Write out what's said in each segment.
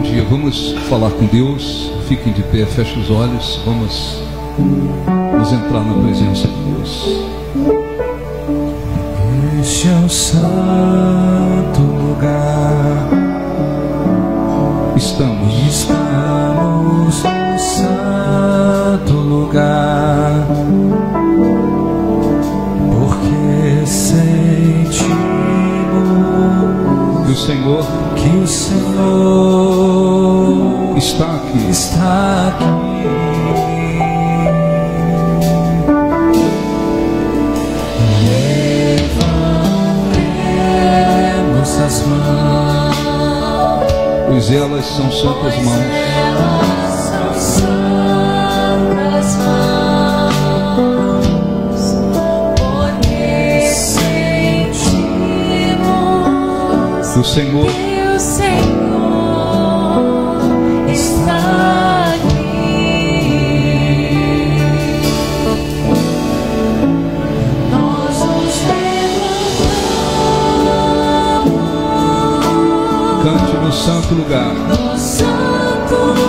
dia. Vamos falar com Deus. Fiquem de pé, fechem os olhos. Vamos entrar na presença de Deus. Este é o santo lugar. Estamos no santo lugar, porque sentimos que o Senhor está aqui. Levantemos as mãos, Pois elas são santas mãos. Porque sentimos Que o Senhor está aqui. Nós nos levantamos cante no santo lugar. no santo lugar,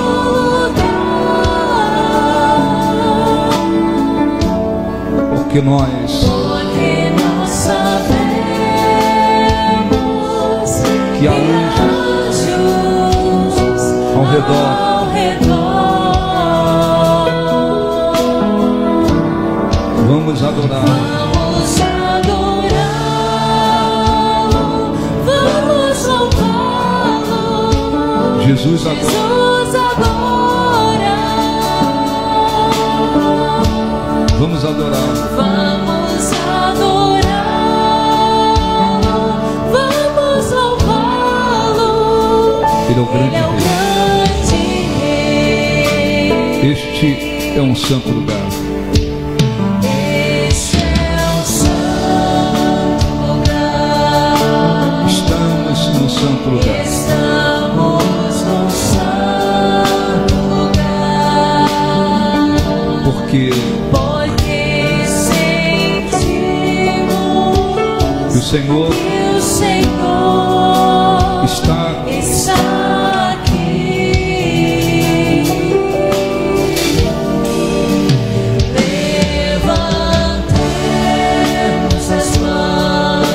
Porque nós sabemos que há anjos ao redor. Vamos adorar. Vamos adorá-lo, vamos louvá-lo. Jesus agora. Jesus agora. Vamos adorar. Vamos adorá-lo, vamos louvá-lo. Ele é o grande Ele é o rei. grande rei. Este é um santo lugar. Este é o santo lugar. Estamos no santo lugar. Estamos no santo lugar. Porque sentimos o Senhor que o Senhor está aqui. Levantemos as mãos,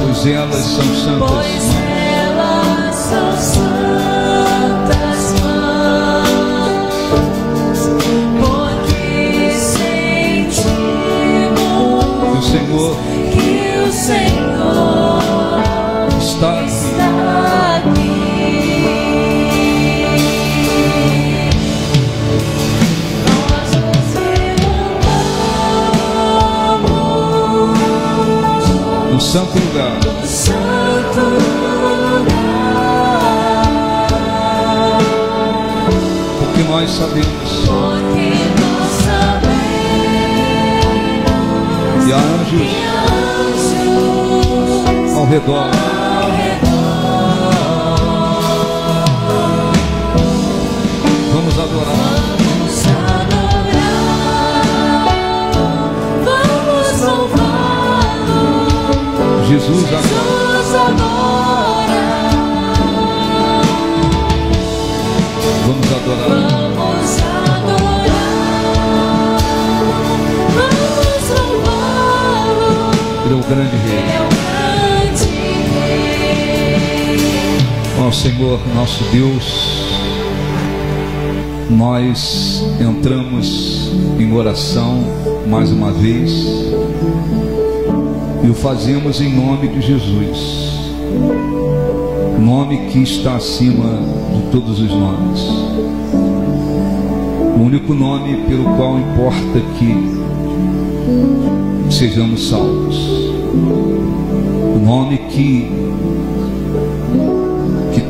pois elas são santas pois mãos. elas são santas mãos. Porque sentimos Que o Senhor que o Senhor está aqui. está aqui. Nós nos levantamos No santo lugar. no santo lugar, Porque nós sabemos porque nós sabemos que há anjos que anjos ao redor. Vamos adorar. vamos adorar, vamos louvá-lo. Jesus agora. Jesus agora. Vamos adorar. Vamos adorar, vamos louvá-lo. Ele é o grande Ele rei. é o grande rei. Ó Senhor, nosso Deus, nós entramos em oração mais uma vez e o fazemos em nome de Jesus, o nome que está acima de todos os nomes, o único nome pelo qual importa que sejamos salvos, o nome que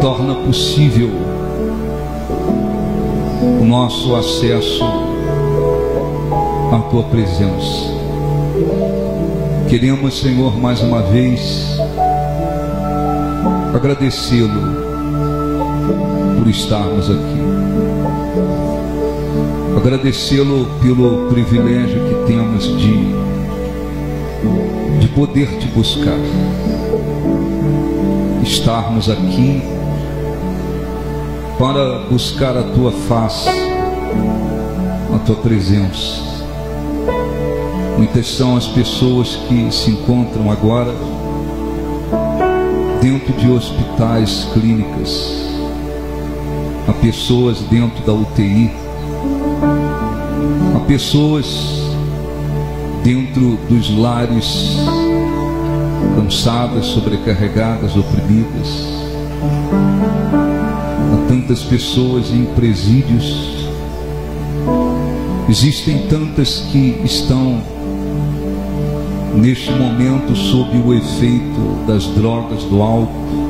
torna possível o nosso acesso à Tua presença. Queremos, Senhor, mais uma vez agradecê-lo por estarmos aqui, agradecê-lo pelo privilégio que temos de poder te buscar, estarmos aqui para buscar a tua face, a tua presença. Muitas são as pessoas que se encontram agora dentro de hospitais, clínicas. Há pessoas dentro da UTI. Há pessoas dentro dos lares, cansadas, sobrecarregadas, oprimidas. Há tantas pessoas em presídios. Existem tantas que estão neste momento sob o efeito das drogas, do álcool,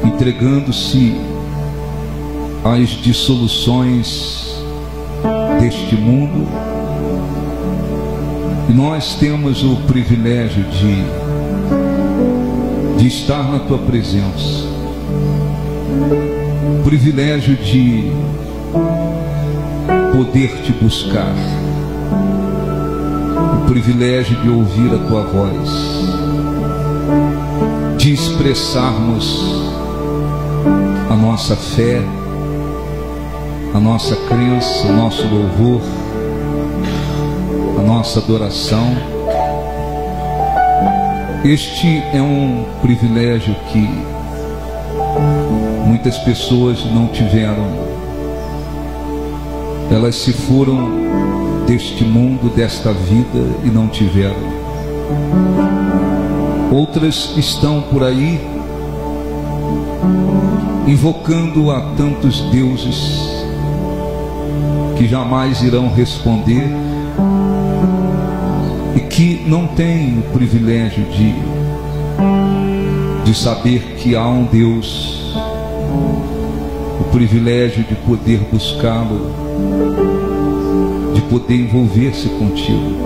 entregando-se às dissoluções deste mundo. E nós temos o privilégio de estar na tua presença, o privilégio de poder te buscar, o privilégio de ouvir a tua voz, de expressarmos a nossa fé, a nossa crença, o nosso louvor, a nossa adoração. Este é um privilégio que muitas pessoas não tiveram. Elas se foram deste mundo, desta vida, e não tiveram. Outras estão por aí invocando a tantos deuses que jamais irão responder e que não têm o privilégio de saber que há um Deus, o privilégio de poder buscá-lo, de poder envolver-se contigo.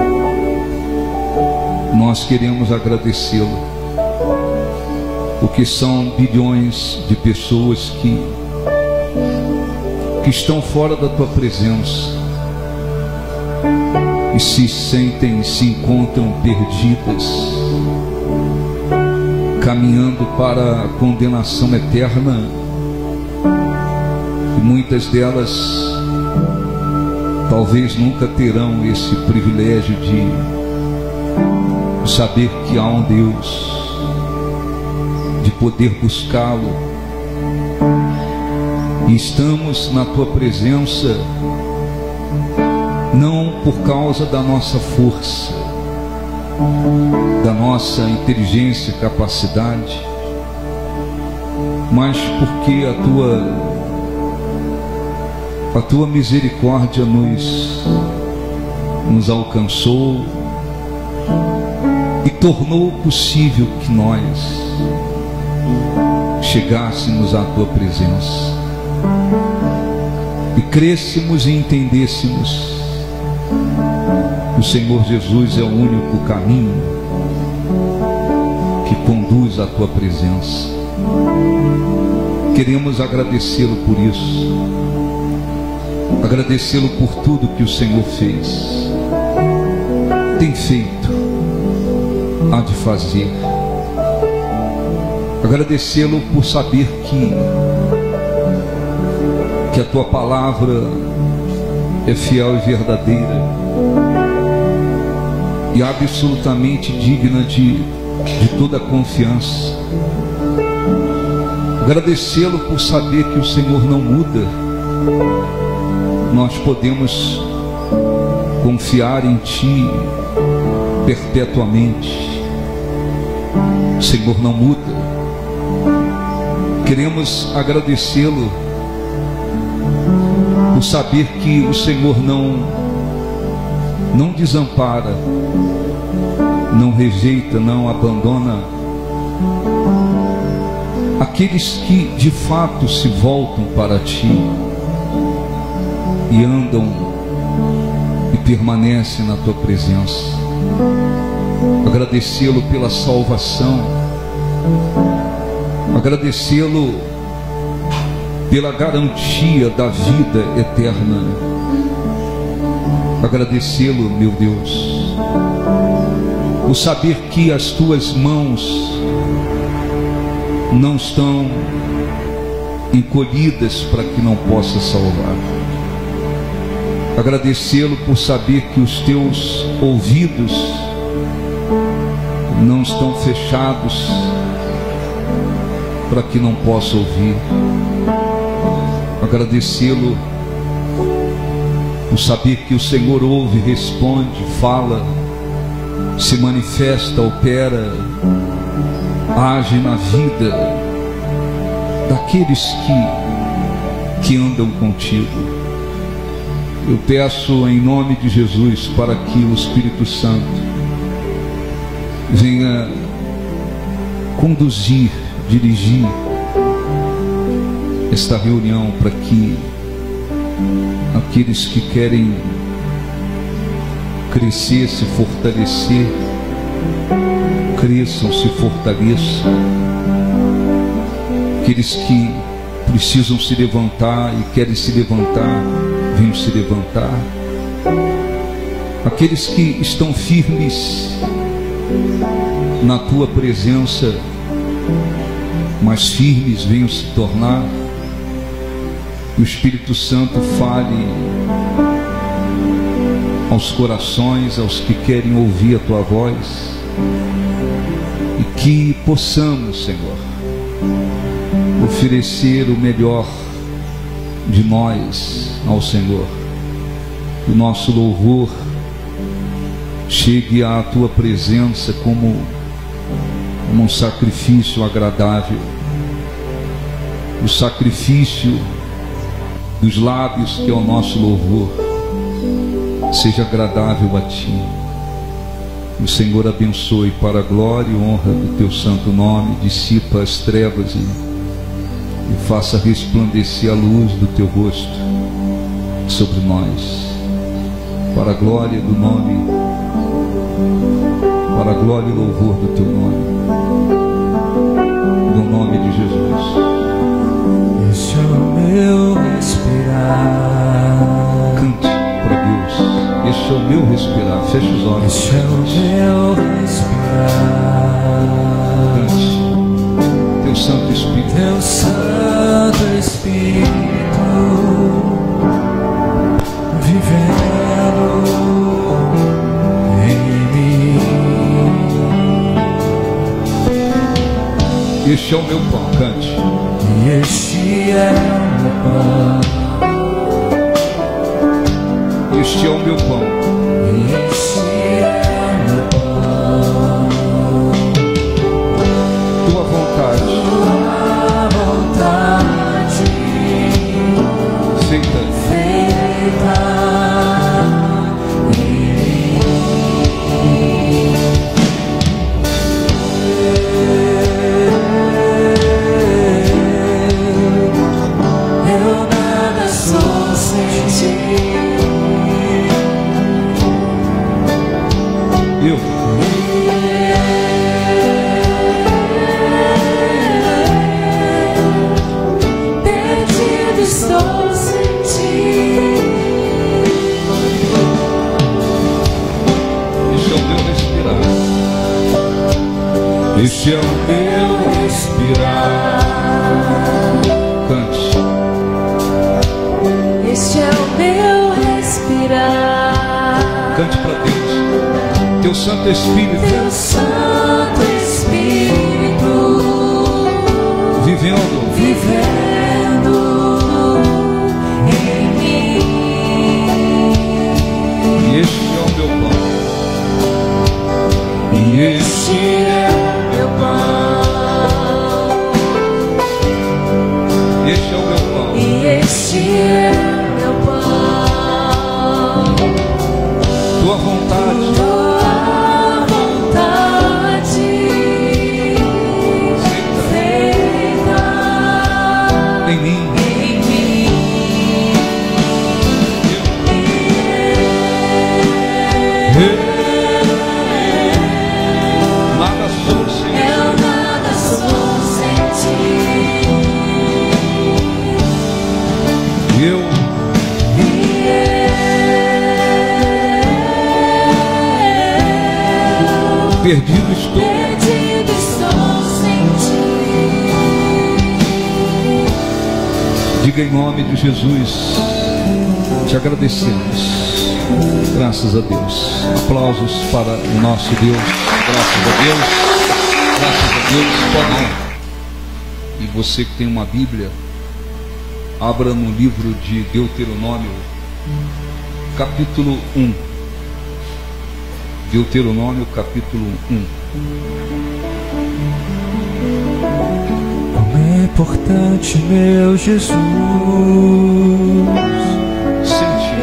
Nós queremos agradecê-lo, porque são bilhões de pessoas que estão fora da tua presença e se encontram perdidas, caminhando para a condenação eterna. E muitas delas talvez nunca terão esse privilégio de saber que há um Deus, de poder buscá-lo. E estamos na tua presença não por causa da nossa força, da nossa inteligência e capacidade, mas porque a tua misericórdia nos alcançou e tornou possível que nós chegássemos à tua presença e crescêssemos e entendêssemos que o Senhor Jesus é o único caminho que conduz à tua presença. Queremos agradecê-lo por isso, agradecê-lo por tudo que o Senhor fez, tem feito, há de fazer. Agradecê-lo por saber que a tua palavra é fiel e verdadeira e absolutamente digna de toda confiança. Agradecê-lo por saber que o Senhor não muda. Nós podemos confiar em Ti perpetuamente. O Senhor não muda. Queremos agradecê-lo por saber que o Senhor não desampara, não rejeita, não abandona aqueles que de fato se voltam para Ti e andam e permanecem na Tua presença. Agradecê-lo pela salvação, agradecê-lo pela garantia da vida eterna, agradecê-lo, meu Deus, por saber que as Tuas mãos não estão encolhidas para que não possa salvar. Agradecê-lo por saber que os teus ouvidos não estão fechados para que não possa ouvir. Agradecê-lo por saber que o Senhor ouve, responde, fala, se manifesta, opera, age na vida daqueles que andam contigo. Eu peço em nome de Jesus para que o Espírito Santo venha conduzir, dirigir esta reunião, para que aqueles que querem crescer, se fortalecer, cresçam, se fortaleçam. Aqueles que precisam se levantar e querem se levantar, venham se levantar. Aqueles que estão firmes na tua presença, mais firmes venham se tornar. Que o Espírito Santo fale aos corações, aos que querem ouvir a tua voz, e que possamos, Senhor, oferecer o melhor de nós ao Senhor. Que o nosso louvor chegue à tua presença como um sacrifício agradável. O sacrifício dos lábios, que é o nosso louvor, seja agradável a ti. O Senhor abençoe para a glória e honra do teu santo nome, dissipa as trevas e faça resplandecer a luz do teu rosto sobre nós, para a glória do nome, para a glória e louvor do teu nome, no nome de Jesus. Este é o meu respirar. Cante para Deus. Este é o meu respirar. Feche os olhos. Este é o meu respirar. Cante. Teu Santo Espírito. Teu Santo Espírito vivendo em mim. Este é o meu pão. Cante. E este é o meu pão. Este é o meu pão. E este é o meu pão. Tua vontade. Tua vontade Feita. feita em mim. Eu nada sou sem ti. Eu. Perdido estou sem ti. Este é o meu respirar. Este é o meu respirar. Cante. Este é o meu respirar. Cante para Deus. Teu Santo Espírito Teu Santo Espírito vivendo. vivendo em mim. E este é o meu pão. E este é meu pão. Este é o meu pão. E este é meu pão. Tua vontade. Tua vontade feita Em mim. em mim. Nada sou sem ti. Eu nada sou sem ti. Eu. Perdido estou. Perdido estou sem ti. Diga em nome de Jesus, te agradecemos. Graças a Deus. Aplausos para o nosso Deus. Graças a Deus. Graças a Deus. Podem. E você que tem uma Bíblia, abra no livro de Deuteronômio, capítulo 1. Deuteronômio, capítulo 1. Como é importante, meu Jesus,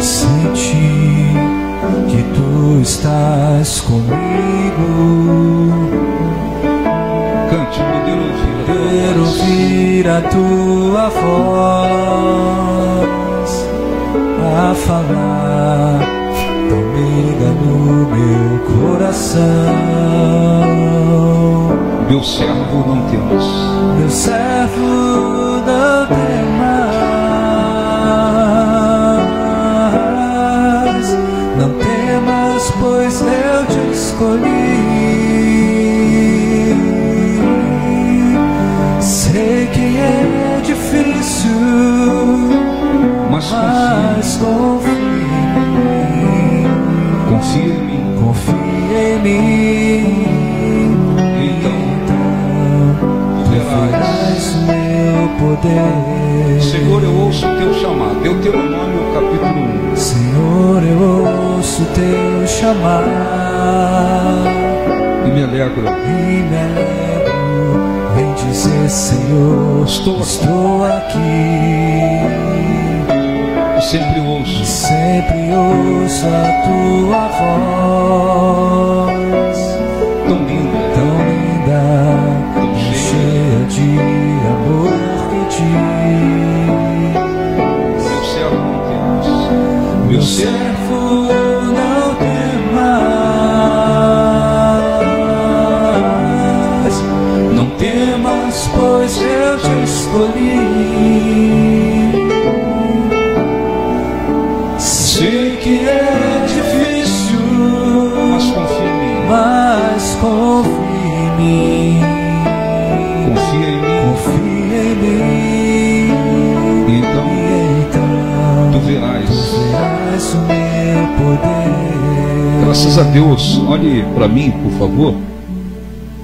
sentir que tu estás comigo. Cante, poder ouvir a tua voz a falar tão meiga no meu coração. Meu servo não temas. Meu servo não temas. Não temas, pois eu te escolhi. Sei que é difícil, mas confia em mim. Confia em mim. Verás o meu poder. Senhor, eu ouço o teu chamado. Deuteronômio, capítulo 1. Senhor, eu ouço o teu chamar E me alegro. Vem dizer, Senhor, estou aqui. Sempre ouço. Sempre ouço a tua voz. Tão linda. Tão linda. Cheia de amor que diz: Meu servo não temas. meu servo não temas. Não temas, pois eu te escolhi. Sei que é difícil, Mas confia em mim. mas confia em mim. Confia em mim. Confia em mim. E então tu verás o meu poder. Graças a Deus. Olhe para mim, por favor,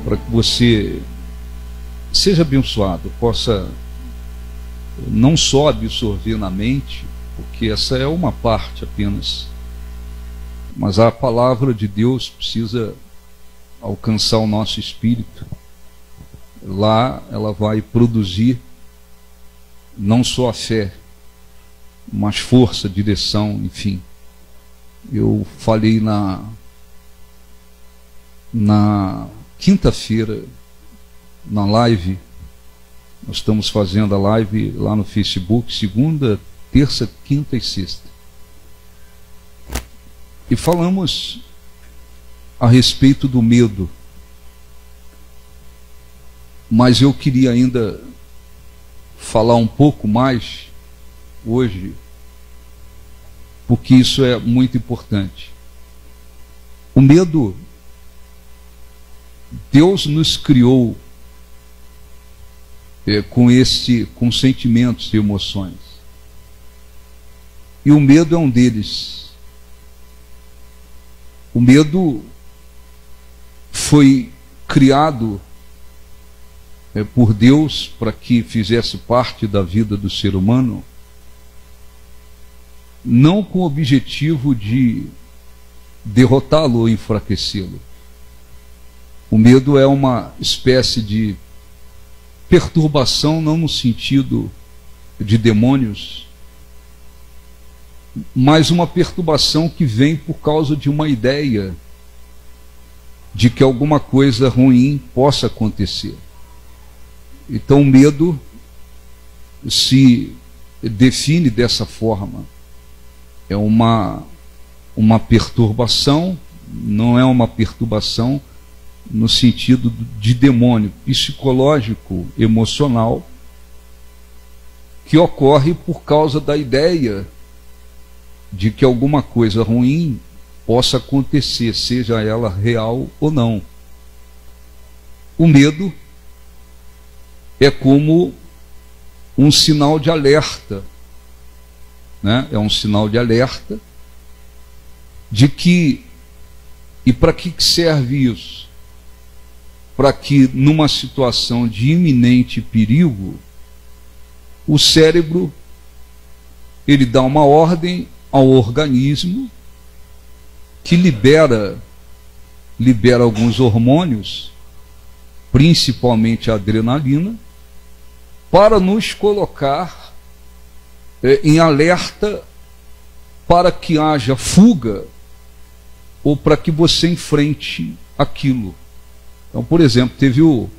para que você seja abençoado, possa não só absorver na mente, porque essa é uma parte apenas, mas a palavra de Deus precisa alcançar o nosso espírito. Lá ela vai produzir não só a fé, mas força, direção, enfim. Eu falei na quinta-feira, na live, nós estamos fazendo a live lá no Facebook, segunda, terça, quinta e sexta. E falamos a respeito do medo. Mas eu queria ainda falar um pouco mais hoje, porque isso é muito importante. O medo, Deus nos criou com sentimentos e emoções. E o medo é um deles. O medo foi criado por Deus para que fizesse parte da vida do ser humano, não com o objetivo de derrotá-lo ou enfraquecê-lo. O medo é uma espécie de perturbação, não no sentido de demônios, mas uma perturbação que vem por causa de uma ideia de que alguma coisa ruim possa acontecer. Então o medo se define dessa forma. É uma perturbação, não é uma perturbação no sentido de demônio psicológico, emocional, que ocorre por causa da ideia de que alguma coisa ruim possa acontecer, seja ela real ou não. O medo é como um sinal de alerta, né? É um sinal de alerta de que, e para que serve isso? Para que numa situação de iminente perigo, o cérebro, ele dá uma ordem ao organismo que libera alguns hormônios, principalmente a adrenalina, para nos colocar em alerta para que haja fuga ou para que você enfrente aquilo. Então, por exemplo, teve o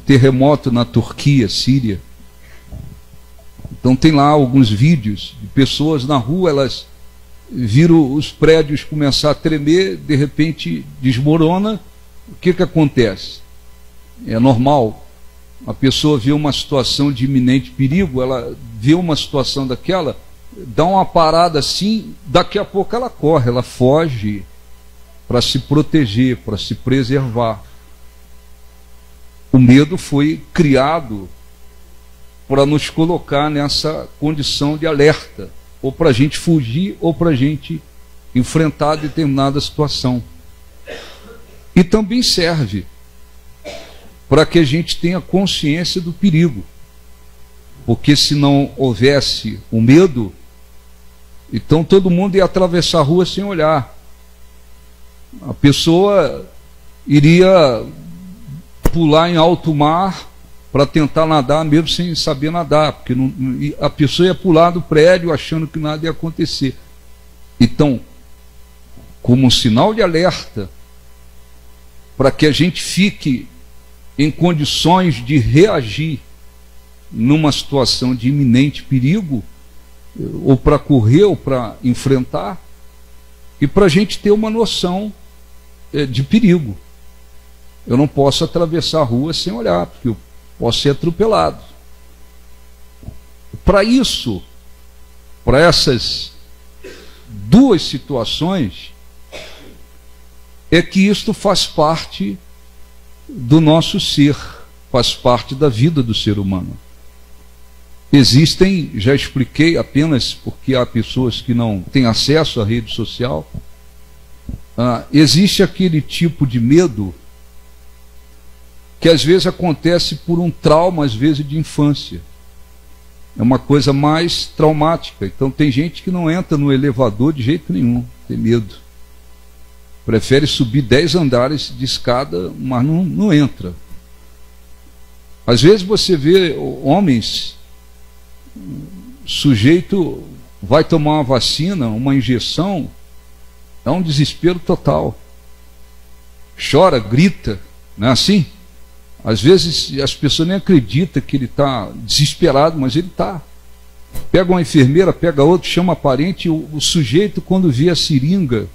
terremoto na Turquia, Síria. Então tem lá alguns vídeos de pessoas na rua, elas viram os prédios começar a tremer, de repente desmorona. O que acontece? É normal. A pessoa vê uma situação de iminente perigo, ela vê uma situação daquela, dá uma parada assim, daqui a pouco ela corre, ela foge para se proteger, para se preservar. O medo foi criado para nos colocar nessa condição de alerta, ou para a gente fugir, ou para a gente enfrentar determinada situação. E também serve para que a gente tenha consciência do perigo, porque se não houvesse o medo, então todo mundo ia atravessar a rua sem olhar. A pessoa iria pular em alto mar para tentar nadar, mesmo sem saber nadar, porque a pessoa ia pular do prédio achando que nada ia acontecer. Então, como um sinal de alerta, para que a gente fique em condições de reagir numa situação de iminente perigo, ou para correr, ou para enfrentar, e para a gente ter uma noção de perigo. Eu não posso atravessar a rua sem olhar, porque eu posso ser atropelado. Para isso, para essas duas situações, é que isto faz parte do nosso ser, faz parte da vida do ser humano. Existem, já expliquei apenas porque há pessoas que não têm acesso à rede social, existe aquele tipo de medo que às vezes acontece por um trauma, às vezes de infância. É uma coisa mais traumática. Então tem gente que não entra no elevador de jeito nenhum, tem medo. Prefere subir 10 andares de escada, mas não entra. Às vezes você vê homens, sujeito vai tomar uma vacina, uma injeção, é um desespero total. Chora, grita, não é assim? Às vezes as pessoas nem acreditam que ele está desesperado, mas ele está. Pega uma enfermeira, pega outro, chama parente, o sujeito, quando vê a seringa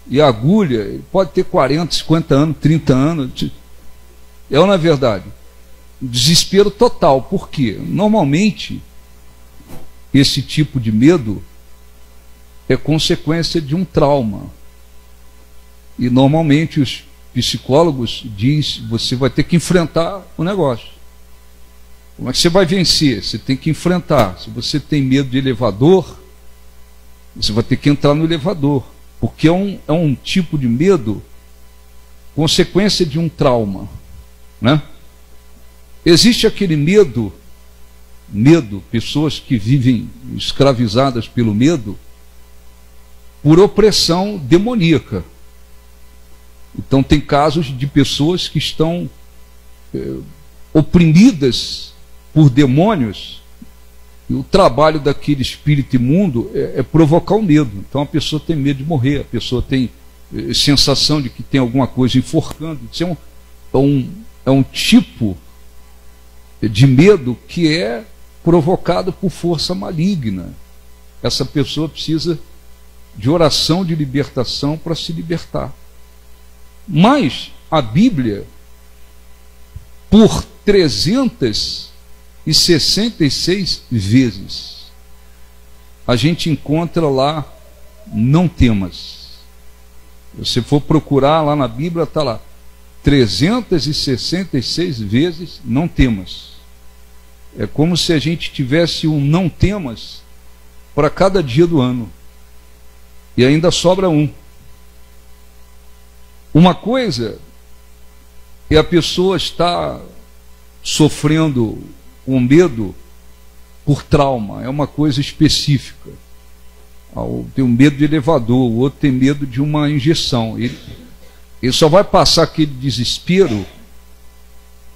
e a agulha, ele pode ter 40, 50 anos, 30 anos. É ou não é verdade? Desespero total. Por quê? Normalmente, esse tipo de medo é consequência de um trauma. E normalmente os psicólogos dizem: você vai ter que enfrentar o negócio. Como é que você vai vencer? Você tem que enfrentar. Se você tem medo de elevador, você vai ter que entrar no elevador. Porque é um tipo de medo, consequência de um trauma, né? Existe aquele medo, pessoas que vivem escravizadas pelo medo, por opressão demoníaca. Então tem casos de pessoas que estão oprimidas por demônios, e o trabalho daquele espírito imundo é provocar o medo. Então a pessoa tem medo de morrer, a pessoa tem sensação de que tem alguma coisa enforcando. Isso é um tipo de medo que é provocado por força maligna. Essa pessoa precisa de oração de libertação para se libertar. Mas a Bíblia, por 366 vezes, a gente encontra lá: não temas. Se você for procurar lá na Bíblia, está lá 366 vezes: não temas. É como se a gente tivesse um não temas para cada dia do ano. E ainda sobra um. Uma coisa é a pessoa estar sofrendo um medo por trauma, é uma coisa específica. Tem um medo de elevador, o outro tem medo de uma injeção. Ele só vai passar aquele desespero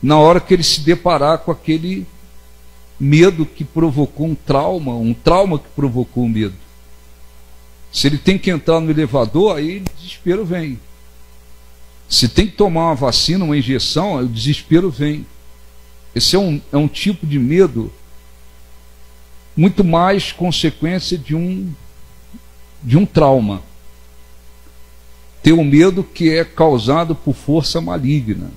na hora que ele se deparar com aquele medo que provocou um trauma que provocou o medo. Se ele tem que entrar no elevador, aí o desespero vem. Se tem que tomar uma vacina, uma injeção, aí o desespero vem. Esse é um tipo de medo muito mais consequência de um trauma. Ter um medo que é causado por força maligna.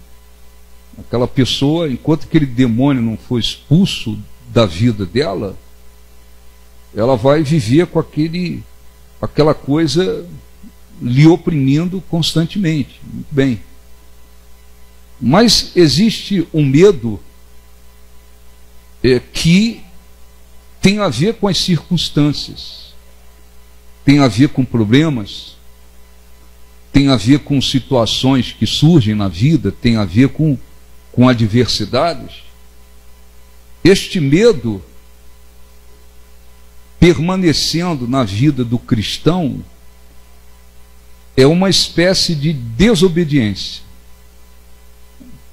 Aquela pessoa, enquanto aquele demônio não for expulso da vida dela, ela vai viver com aquela coisa lhe oprimindo constantemente. Muito bem. Mas existe um medo que tem a ver com as circunstâncias, tem a ver com problemas, tem a ver com situações que surgem na vida, tem a ver com adversidades. Este medo, permanecendo na vida do cristão, é uma espécie de desobediência.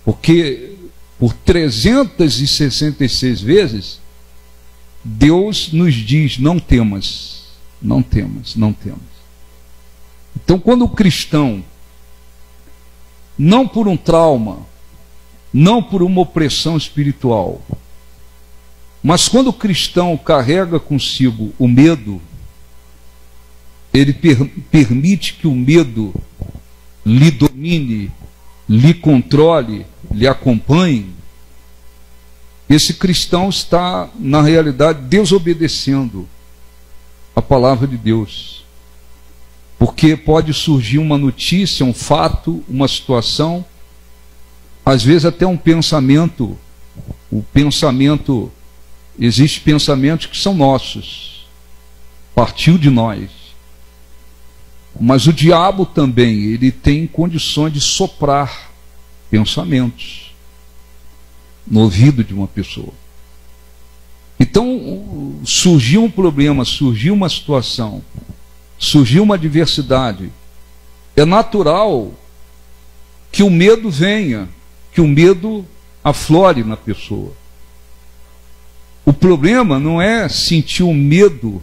Porque por 366 vezes, Deus nos diz: não temas, não temas, não temas. Então, quando o cristão, não por um trauma, não por uma opressão espiritual, mas quando o cristão carrega consigo o medo, ele permite que o medo lhe domine, lhe controle, lhe acompanhe, esse cristão está, na realidade, desobedecendo a palavra de Deus. Porque pode surgir uma notícia, um fato, uma situação, às vezes até um pensamento. Existem pensamentos que são nossos, partiu de nós. Mas o diabo também, ele tem condições de soprar pensamentos no ouvido de uma pessoa. Então, surgiu um problema, surgiu uma situação, surgiu uma adversidade, é natural que o medo venha, que o medo aflore na pessoa. O problema não é sentir o medo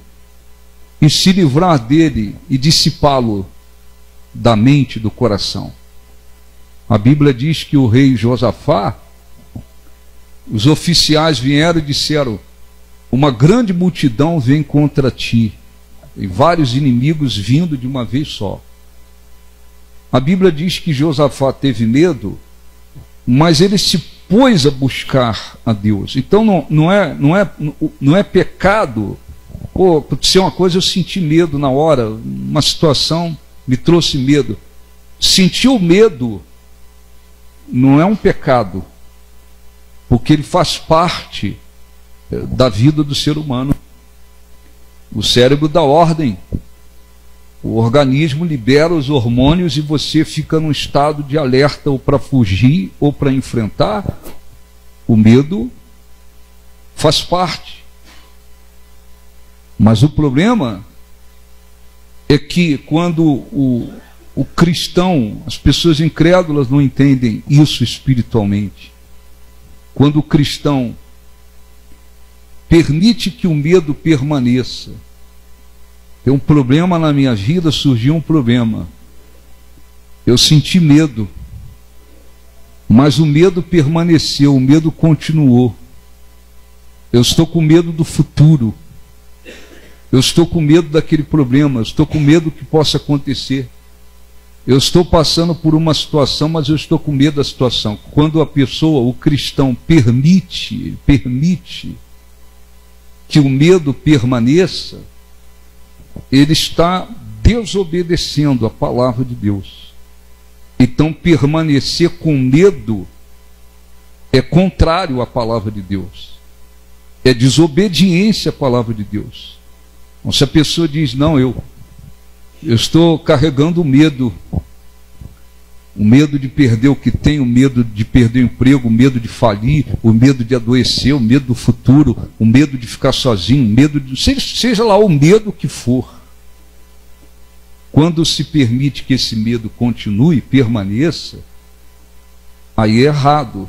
e se livrar dele e dissipá-lo da mente, do coração. A Bíblia diz que o rei Josafá, os oficiais vieram e disseram: uma grande multidão vem contra ti, e vários inimigos vindo de uma vez só. A Bíblia diz que Josafá teve medo, mas ele se pôs a buscar a Deus. Então não é pecado. Pô, se é uma coisa, eu senti medo na hora, uma situação me trouxe medo. Sentir o medo não é um pecado, porque ele faz parte da vida do ser humano. O cérebro dá ordem, o organismo libera os hormônios e você fica num estado de alerta, ou para fugir ou para enfrentar. O medo faz parte. Mas o problema é que quando o cristão, as pessoas incrédulas não entendem isso espiritualmente. Quando o cristão permite que o medo permaneça. Tem um problema na minha vida, surgiu um problema. Eu senti medo, mas o medo permaneceu, o medo continuou. Eu estou com medo do futuro. Eu estou com medo daquele problema, eu estou com medo que possa acontecer. Eu estou passando por uma situação, mas eu estou com medo da situação. Quando a pessoa, o cristão, permite que o medo permaneça, ele está desobedecendo a palavra de Deus. Então, permanecer com medo é contrário à palavra de Deus. é desobediência à palavra de Deus. Então, se a pessoa diz, não, eu estou carregando o medo de perder o que tem, o medo de perder o emprego, o medo de falir, o medo de adoecer, o medo do futuro, o medo de ficar sozinho, o medo de... seja lá o medo que for. Quando se permite que esse medo continue, permaneça, aí é errado.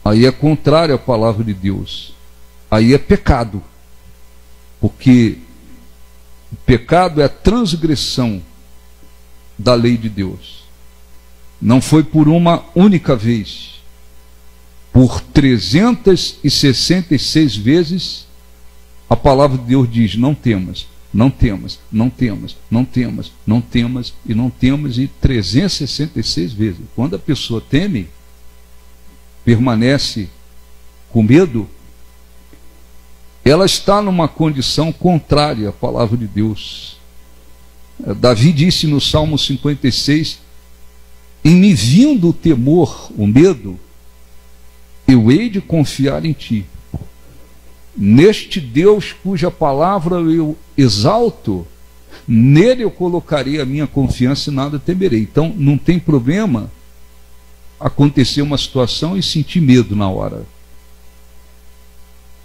Aí é contrário à palavra de Deus. Aí é pecado. Porque o pecado é a transgressão da lei de Deus. Não foi por uma única vez. Por 366 vezes a palavra de Deus diz, não temas, não temas, não temas, não temas, não temas e não temas, e 366 vezes. Quando a pessoa teme, permanece com medo, ela está numa condição contrária à palavra de Deus. Davi disse no Salmo 56, em me vindo o temor, o medo, eu hei de confiar em ti. Neste Deus cuja palavra eu exalto, nele eu colocarei a minha confiança e nada temerei. Então não tem problema acontecer uma situação e sentir medo na hora.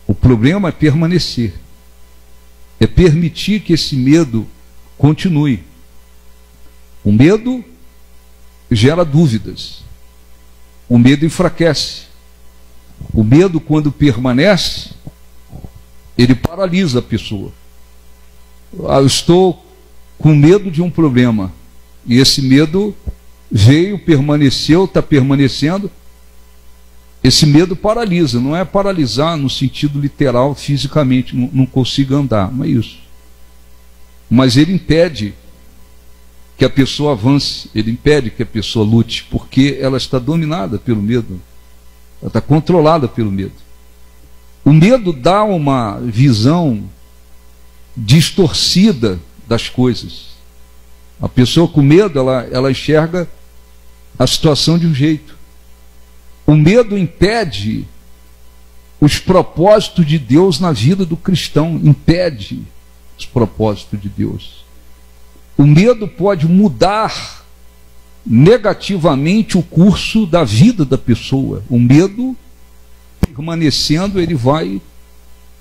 O problema é permanecer, é permitir que esse medo continue. O medo gera dúvidas, o medo enfraquece. O medo, quando permanece, ele paralisa a pessoa. Eu estou com medo de um problema, e esse medo veio, permaneceu, está permanecendo. Esse medo paralisa, não é paralisar no sentido literal, fisicamente, não consigo andar, não é isso. Mas ele impede que a pessoa avance, ele impede que a pessoa lute, porque ela está dominada pelo medo, ela está controlada pelo medo. O medo dá uma visão distorcida das coisas. A pessoa com medo, ela enxerga a situação de um jeito. O medo impede os propósitos de Deus na vida do cristão, impede os propósitos de Deus. O medo pode mudar negativamente o curso da vida da pessoa. O medo, permanecendo, ele vai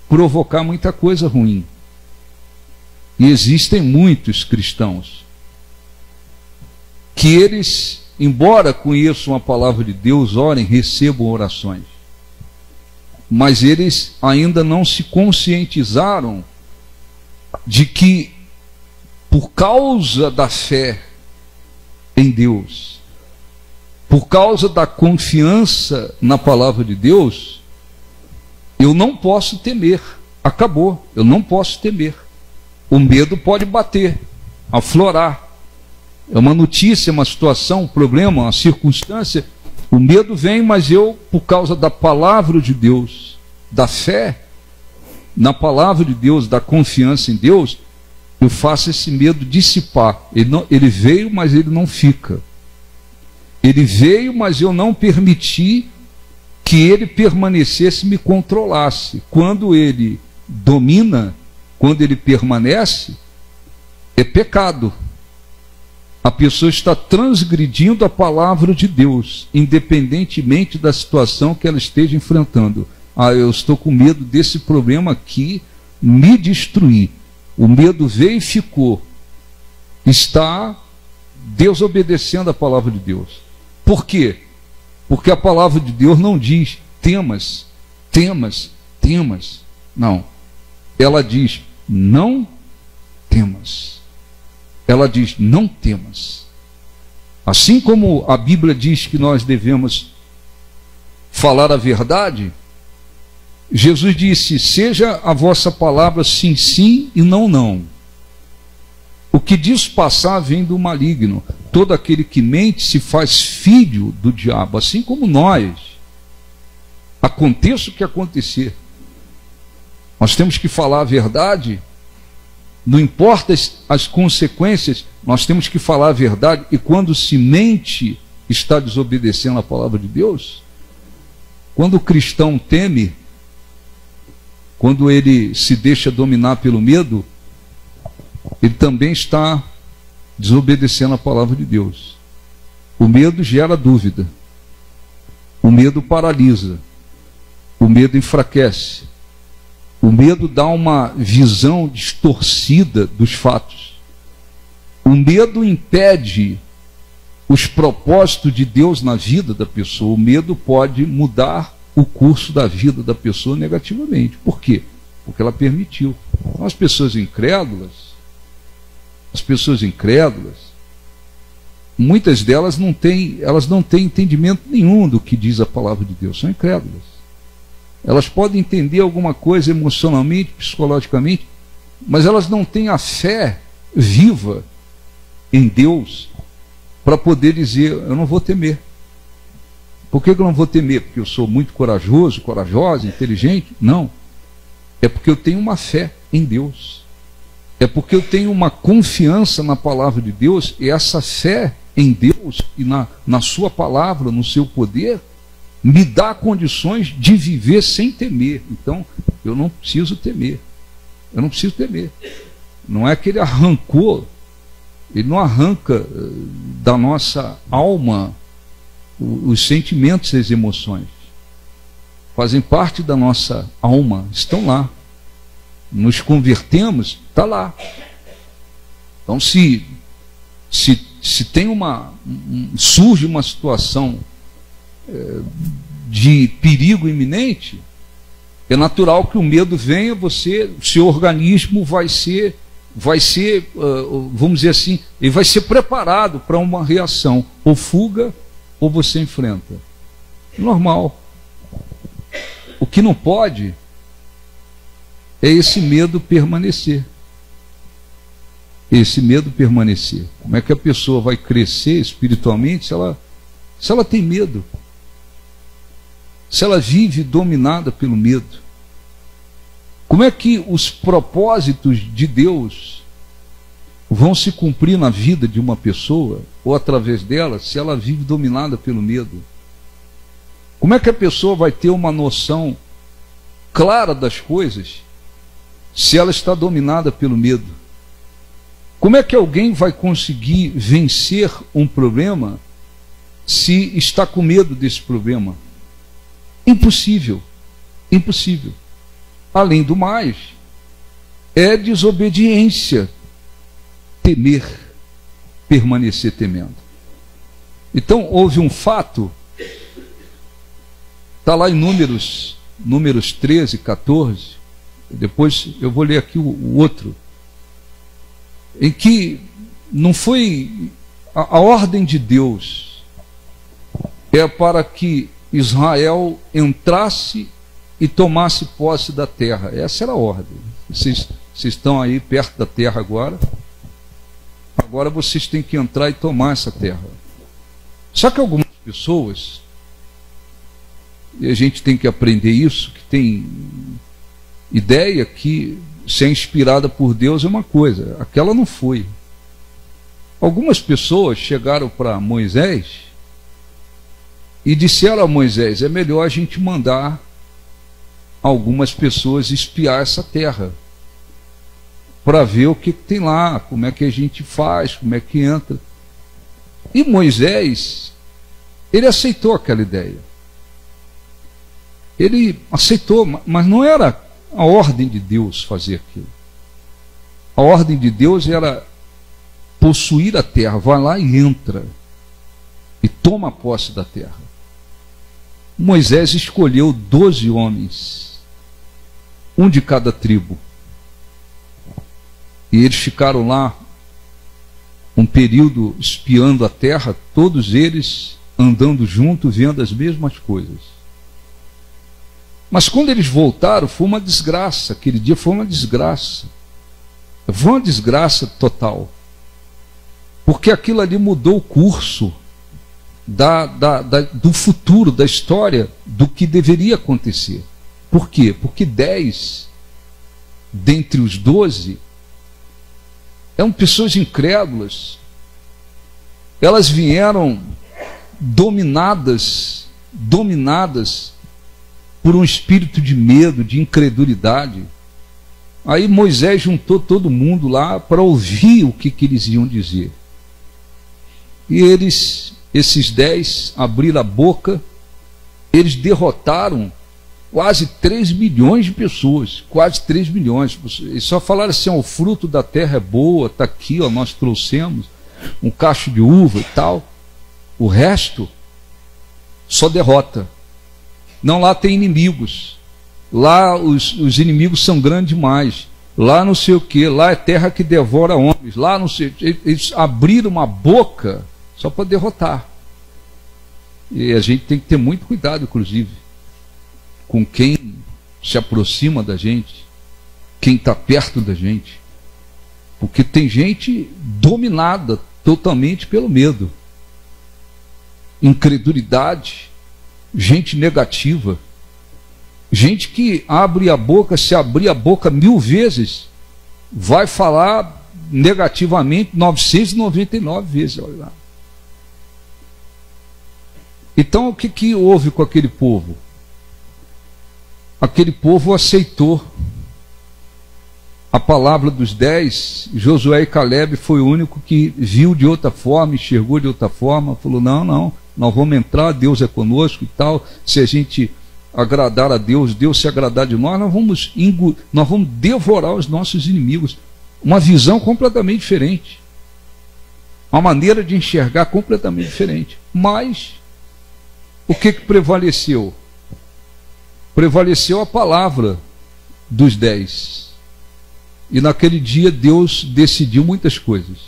provocar muita coisa ruim. E existem muitos cristãos que eles, embora conheçam a palavra de Deus, orem, recebam orações, mas eles ainda não se conscientizaram de que, por causa da fé em Deus, por causa da confiança na palavra de Deus, eu não posso temer. Acabou, eu não posso temer. O medo pode bater, aflorar. É uma notícia, uma situação, um problema, uma circunstância. O medo vem, mas eu, por causa da palavra de Deus, da fé na palavra de Deus, da confiança em Deus, eu faço esse medo dissipar. Ele veio, mas ele não fica. Ele veio, mas eu não permiti que ele permanecesse, me controlasse. Quando ele domina, quando ele permanece, é pecado. A pessoa está transgredindo a palavra de Deus, independentemente da situação que ela esteja enfrentando. Eu estou com medo desse problema aqui me destruir. O medo veio e ficou. Está desobedecendo a palavra de Deus. Por quê? Porque a palavra de Deus não diz temas, temas, temas. Não. Ela diz não temas. Ela diz não temas. Assim como a Bíblia diz que nós devemos falar a verdade, Jesus disse, seja a vossa palavra sim, sim e não, não. O que diz passar vem do maligno. Todo aquele que mente se faz filho do diabo, assim como nós. Aconteça o que acontecer. Nós temos que falar a verdade, não importa as consequências, nós temos que falar a verdade. E quando se mente, está desobedecendo a palavra de Deus. Quando o cristão teme, quando ele se deixa dominar pelo medo, ele também está desobedecendo a palavra de Deus. O medo gera dúvida. O medo paralisa. O medo enfraquece. O medo dá uma visão distorcida dos fatos. O medo impede os propósitos de Deus na vida da pessoa. O medo pode mudar o curso da vida da pessoa negativamente. Por quê? Porque ela permitiu. Então, as pessoas incrédulas, muitas delas não têm entendimento nenhum do que diz a palavra de Deus, são incrédulas. Elas podem entender alguma coisa emocionalmente, psicologicamente, mas elas não têm a fé viva em Deus para poder dizer, eu não vou temer. Por que eu não vou temer? Porque eu sou muito corajoso, corajosa, inteligente? Não. É porque eu tenho uma fé em Deus. É porque eu tenho uma confiança na palavra de Deus, e essa fé em Deus e na sua palavra, no seu poder, me dá condições de viver sem temer. Então, eu não preciso temer. Eu não preciso temer. Não é que ele arrancou, ele não arranca da nossa alma os sentimentos e as emoções. Fazem parte da nossa alma, estão lá. Nos convertemos, está lá. Então, se tem surge uma situação de perigo iminente, é natural que o medo venha, seu organismo vai ser, vamos dizer assim, ele vai ser preparado para uma reação, ou fuga, ou você enfrenta. Normal. O que não pode é esse medo permanecer. Esse medo permanecer. Como é que a pessoa vai crescer espiritualmente se ela tem medo? Se ela vive dominada pelo medo? Como é que os propósitos de Deus vão se cumprir na vida de uma pessoa, ou através dela, se ela vive dominada pelo medo? Como é que a pessoa vai ter uma noção clara das coisas se ela está dominada pelo medo? Como é que alguém vai conseguir vencer um problema se está com medo desse problema? Impossível. Impossível. Além do mais, é desobediência temer, permanecer temendo. Então, houve um fato, está lá em Números 13, 14, depois eu vou ler aqui o outro, em que não foi a ordem de Deus, é para que Israel entrasse e tomasse posse da terra. Essa era a ordem. Vocês estão aí perto da terra agora vocês têm que entrar e tomar essa terra. Só que algumas pessoas, e a gente tem que aprender isso, que tem ideia que ser inspirada por Deus é uma coisa, aquela não foi. Algumas pessoas chegaram para Moisés e disseram a Moisés, é melhor a gente mandar algumas pessoas espiar essa terra, para ver o que tem lá, como é que a gente faz, como é que entra. E Moisés, ele aceitou aquela ideia. Ele aceitou, mas não era a ordem de Deus fazer aquilo. A ordem de Deus era possuir a terra. Vai lá e entra e toma posse da terra. Moisés escolheu 12 homens, um de cada tribo, e eles ficaram lá um período espiando a terra, todos eles andando junto, vendo as mesmas coisas. Mas quando eles voltaram, foi uma desgraça. Aquele dia foi uma desgraça. Foi uma desgraça total. Porque aquilo ali mudou o curso do futuro, da história, do que deveria acontecer. Por quê? Porque 10 dentre os 12 eram pessoas incrédulas. Elas vieram dominadas por um espírito de medo, de incredulidade. Aí Moisés juntou todo mundo lá para ouvir o que eles iam dizer. E esses 10, abriram a boca, eles derrotaram quase 3 milhões de pessoas, quase 3 milhões. Eles só falaram assim: ó, o fruto da terra é boa, está aqui, ó, nós trouxemos um cacho de uva e tal. O resto, só derrota. Não, lá tem inimigos. Lá os inimigos são grandes demais. Lá não sei o que, lá é terra que devora homens. Lá não sei. Eles abriram uma boca só para derrotar. E a gente tem que ter muito cuidado, inclusive, com quem se aproxima da gente, quem está perto da gente. Porque tem gente dominada totalmente pelo medo, incredulidade, gente negativa. Gente que abre a boca, se abrir a boca 1000 vezes, vai falar negativamente 999 vezes. Olha lá. Então o que houve com aquele povo? Aquele povo aceitou a palavra dos 10. Josué e Caleb foi o único que viu de outra forma, enxergou de outra forma, falou: não, nós vamos entrar, Deus é conosco e tal. Se a gente agradar a Deus, Deus se agradar de nós, nós vamos devorar os nossos inimigos. Uma visão completamente diferente, uma maneira de enxergar completamente diferente. Mas o que prevaleceu? Prevaleceu a palavra dos 10. E naquele dia Deus decidiu muitas coisas,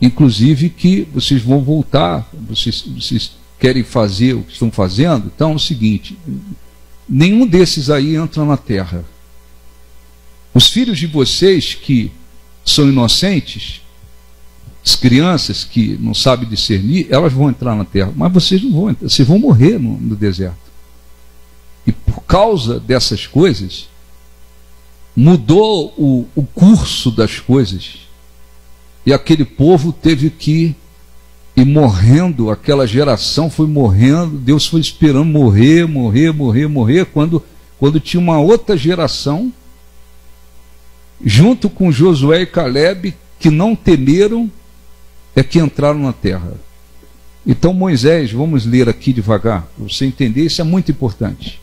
inclusive que vocês vão voltar, vocês querem fazer o que estão fazendo. Então é o seguinte: nenhum desses aí entra na terra. Os filhos de vocês que são inocentes, as crianças que não sabem discernir, elas vão entrar na terra, mas vocês não vão entrar, vocês vão morrer no deserto. E por causa dessas coisas, mudou o curso das coisas, e aquele povo teve que ir morrendo, aquela geração foi morrendo, Deus foi esperando morrer, quando tinha uma outra geração, junto com Josué e Caleb, que não temeram, é que entraram na terra. Então Moisés, vamos ler aqui devagar, para você entender, isso é muito importante.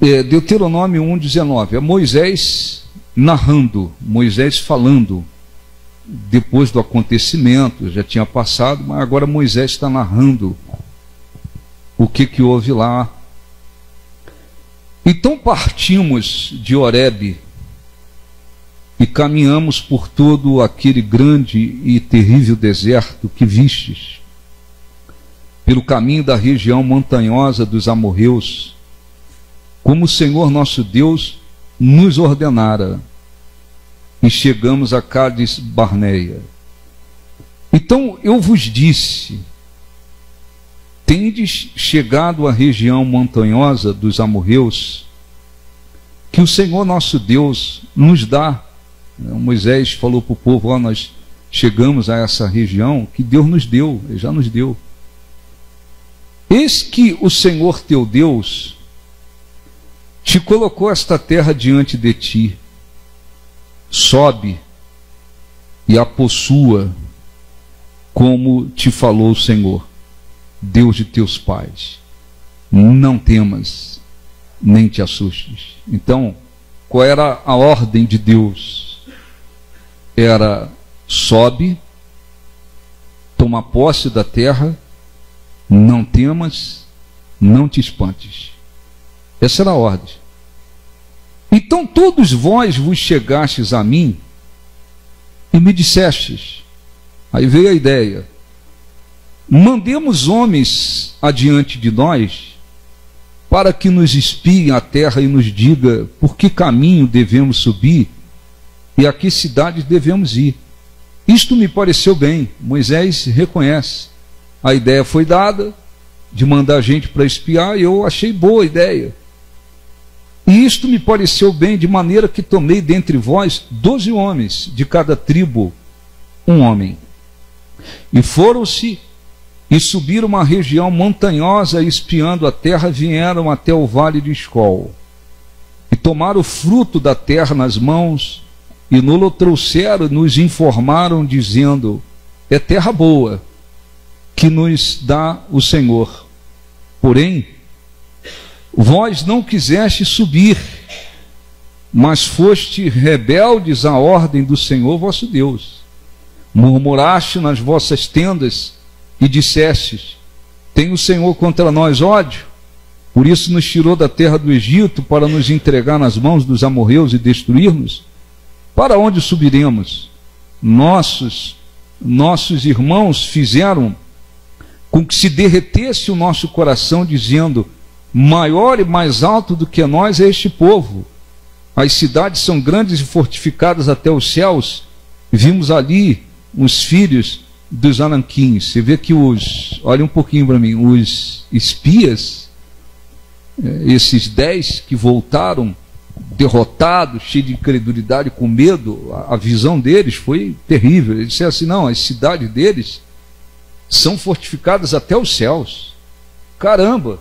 Deuteronômio 1,19, é Moisés narrando, Moisés falando, depois do acontecimento, já tinha passado, mas agora Moisés está narrando o que houve lá. Então partimos de Horebe e caminhamos por todo aquele grande e terrível deserto que vistes, pelo caminho da região montanhosa dos amorreus, como o Senhor nosso Deus nos ordenara, e chegamos a Cádiz Barneia. Então eu vos disse: tendes chegado à região montanhosa dos amorreus, que o Senhor nosso Deus nos dá. Moisés falou para o povo: ó, nós chegamos a essa região que Deus nos deu, Ele já nos deu. Eis que o Senhor teu Deus te colocou esta terra diante de ti. Sobe e a possua, como te falou o Senhor, Deus de teus pais. Não temas, nem te assustes. Então, qual era a ordem de Deus? Era: sobe, toma posse da terra, não temas, não te espantes. Essa era a ordem. Então todos vós vos chegastes a mim e me dissestes. Aí veio a ideia: mandemos homens adiante de nós, para que nos espiem a terra e nos diga por que caminho devemos subir e a que cidades devemos ir. Isto me pareceu bem. Moisés reconhece. A ideia foi dada de mandar gente para espiar, e eu achei boa a ideia. E isto me pareceu bem, de maneira que tomei dentre vós 12 homens, de cada tribo um homem. E foram-se e subiram uma região montanhosa, espiando a terra, vieram até o vale de Escol, e tomaram o fruto da terra nas mãos, e nos trouxeram, nos informaram, dizendo: é terra boa, que nos dá o Senhor. Porém, vós não quiseste subir, mas foste rebeldes à ordem do Senhor vosso Deus. Murmuraste nas vossas tendas e dissestes: tem o Senhor contra nós ódio? Por isso nos tirou da terra do Egito, para nos entregar nas mãos dos amorreus e destruir-nos? Para onde subiremos? Nossos irmãos fizeram com que se derretesse o nosso coração, dizendo: maior e mais alto do que nós é este povo. As cidades são grandes e fortificadas até os céus. Vimos ali os filhos dos Anaquins. Você vê que olha um pouquinho para mim, os espias, esses 10 que voltaram derrotados, cheios de incredulidade, com medo, a visão deles foi terrível. Eles disseram assim: não, as cidades deles são fortificadas até os céus. Caramba!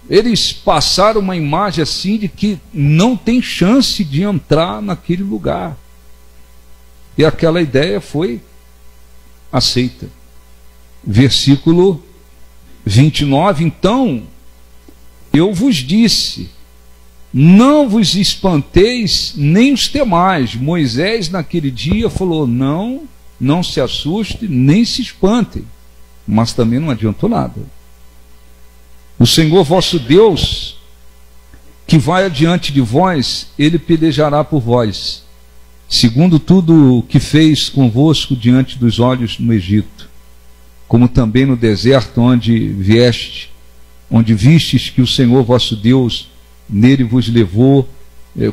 Eles passaram uma imagem assim de que não tem chance de entrar naquele lugar. E aquela ideia foi aceita. Versículo 29, então eu vos disse: não vos espanteis, nem os temais. Moisés naquele dia falou: não se assuste, nem se espantem. Mas também não adiantou nada. O Senhor vosso Deus, que vai adiante de vós, ele pelejará por vós, segundo tudo o que fez convosco diante dos olhos no Egito, como também no deserto onde vistes que o Senhor vosso Deus nele vos levou,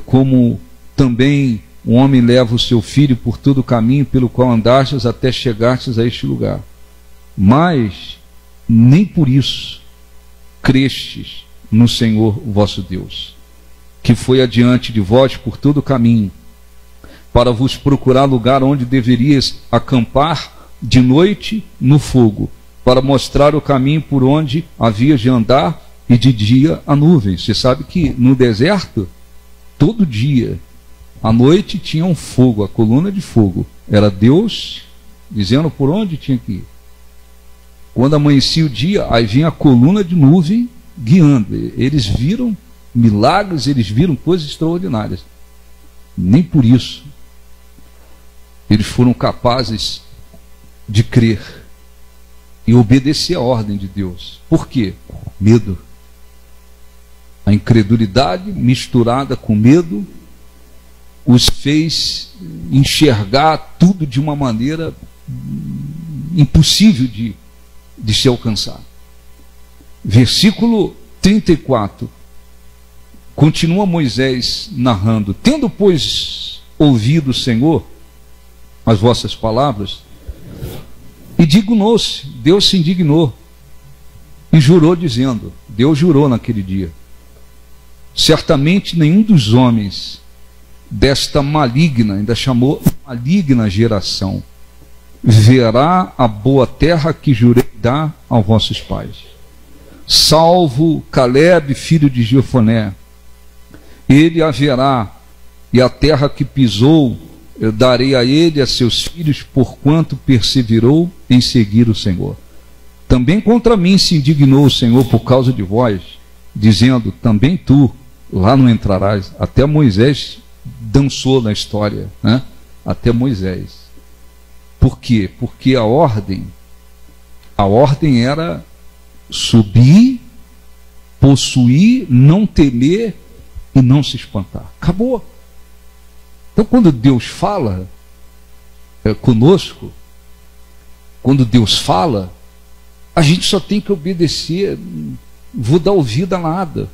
como também um homem leva o seu filho por todo o caminho pelo qual andastes até chegastes a este lugar. Mas nem por isso crestes no Senhor vosso Deus, que foi adiante de vós por todo o caminho, para vos procurar lugar onde deverias acampar de noite no fogo, para mostrar o caminho por onde havias de andar, e de dia a nuvem. Você sabe que no deserto, todo dia, à noite tinha um fogo, a coluna de fogo. Era Deus dizendo por onde tinha que ir. Quando amanhecia o dia, aí vinha a coluna de nuvem guiando. Eles viram milagres, eles viram coisas extraordinárias. Nem por isso eles foram capazes de crer e obedecer a ordem de Deus. Por quê? Medo. A incredulidade misturada com medo os fez enxergar tudo de uma maneira impossível de se alcançar. Versículo 34. Continua Moisés narrando: tendo, pois, ouvido o Senhor as vossas palavras, indignou-se, Deus se indignou e jurou, dizendo, Deus jurou naquele dia: certamente nenhum dos homens desta maligna, ainda chamou maligna geração, verá a boa terra que jurei dar aos vossos pais, salvo Caleb, filho de Jefoné. Ele a verá, e a terra que pisou eu darei a ele e a seus filhos, porquanto perseverou em seguir o Senhor. Também contra mim se indignou o Senhor por causa de vós, dizendo: também tu lá não entrarás. Até Moisés dançou na história, né? Até Moisés. Por quê? Porque a ordem era subir, possuir, não temer e não se espantar. Acabou. Então, quando Deus fala conosco, quando Deus fala, a gente só tem que obedecer. Vou dar ouvido a nada,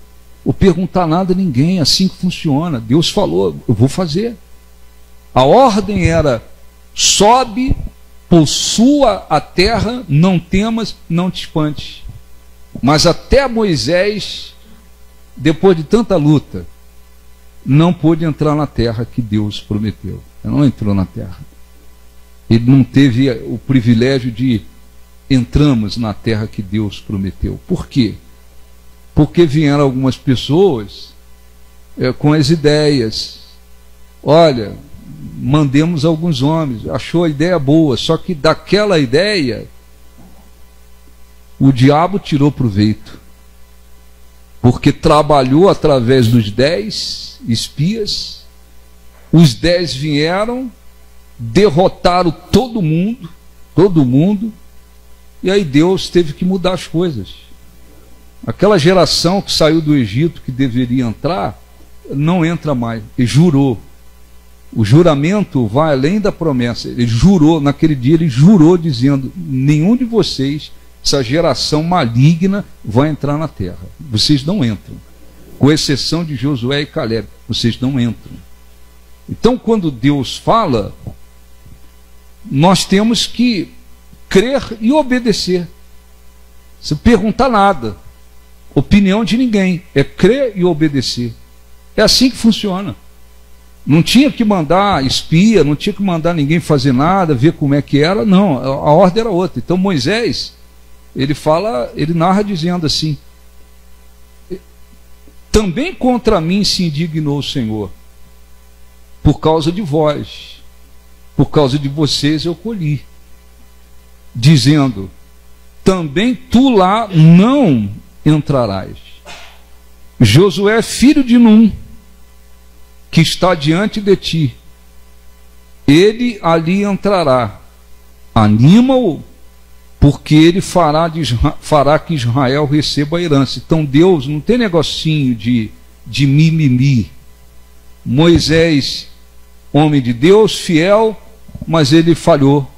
ou perguntar nada a ninguém. Assim que funciona. Deus falou, eu vou fazer. A ordem era: sobe, possua a terra, não temas, não te espantes. Mas até Moisés, depois de tanta luta, não pôde entrar na terra que Deus prometeu. Ele não entrou na terra. Ele não teve o privilégio de entramos na terra que Deus prometeu. Por quê? Porque vieram algumas pessoas com as ideias. Olha, mandemos alguns homens, achou a ideia boa, só que daquela ideia o diabo tirou proveito, porque trabalhou através dos 10 espias. Os 10 vieram, derrotaram todo mundo, e aí Deus teve que mudar as coisas. Aquela geração que saiu do Egito, que deveria entrar, não entra mais. Ele jurou. O juramento vai além da promessa. Ele jurou, naquele dia ele jurou dizendo: nenhum de vocês, essa geração maligna, vai entrar na terra. Vocês não entram. Com exceção de Josué e Caleb, vocês não entram. Então, quando Deus fala, nós temos que crer e obedecer. Se perguntar nada, opinião de ninguém, é crer e obedecer. É assim que funciona. Não tinha que mandar espia, não tinha que mandar ninguém fazer nada, ver como é que era, não, a ordem era outra. Então Moisés, ele narra dizendo assim: também contra mim se indignou o Senhor, por causa de vós, por causa de vocês eu colhi, dizendo: também tu lá não entrarás. Josué, filho de Num, que está diante de ti, ele ali entrará. Anima-o, porque ele fará que Israel receba a herança. Então Deus não tem negocinho de mimimi. Moisés, homem de Deus, fiel, mas ele falhou.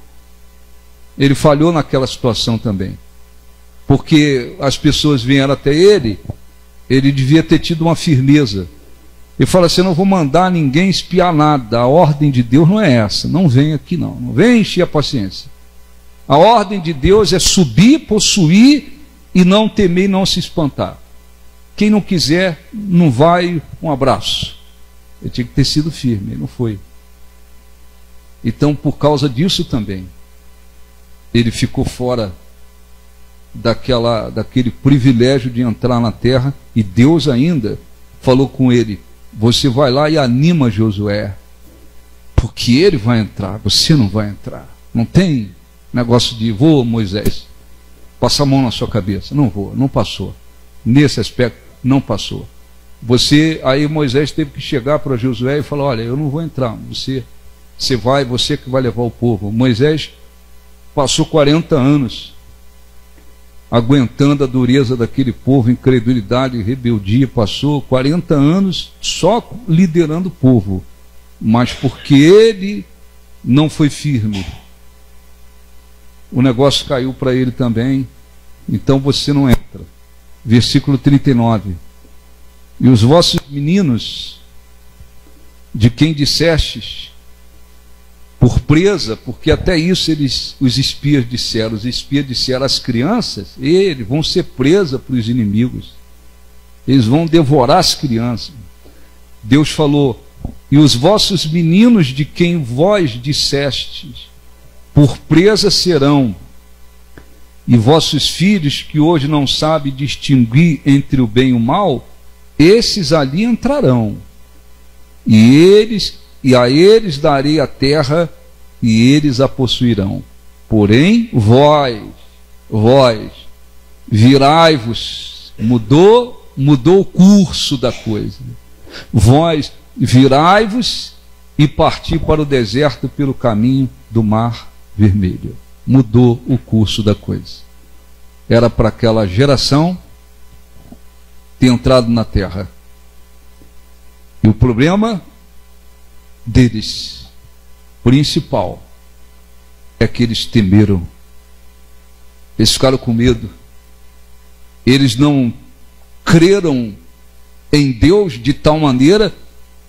Ele falhou naquela situação também. Porque as pessoas vieram até ele devia ter tido uma firmeza. Ele fala assim: eu não vou mandar ninguém espiar nada. A ordem de Deus não é essa. Não vem aqui não. Não vem encher a paciência. A ordem de Deus é subir, possuir e não temer e não se espantar. Quem não quiser, não vai, um abraço. Ele tinha que ter sido firme, ele não foi. Então, por causa disso também, ele ficou fora daquele privilégio de entrar na terra, e Deus ainda falou com ele: você vai lá e anima Josué, porque ele vai entrar, você não vai entrar. Não tem negócio de vou, Moisés, passar a mão na sua cabeça. Não vou, não passou. Nesse aspecto, não passou. Aí Moisés teve que chegar para Josué e falar: olha, eu não vou entrar, você vai, você que vai levar o povo. Moisés passou 40 anos aguentando a dureza daquele povo, incredulidade e rebeldia. Passou 40 anos só liderando o povo, mas porque ele não foi firme, o negócio caiu para ele também. Então você não entra. Versículo 39: e os vossos meninos, de quem dissestes por presa, porque até isso os espias disseram às crianças: eles vão ser presa para os inimigos, eles vão devorar as crianças. Deus falou: e os vossos meninos, de quem vós dissestes por presa serão, e vossos filhos, que hoje não sabem distinguir entre o bem e o mal, esses ali entrarão, e a eles darei a terra, e eles a possuirão. Porém, vós, virai-vos. Mudou o curso da coisa. Vós, virai-vos e parti para o deserto pelo caminho do Mar Vermelho. Mudou o curso da coisa. Era para aquela geração ter entrado na terra. E o problema deles, principal, é que eles temeram. Eles ficaram com medo. Eles não creram em Deus de tal maneira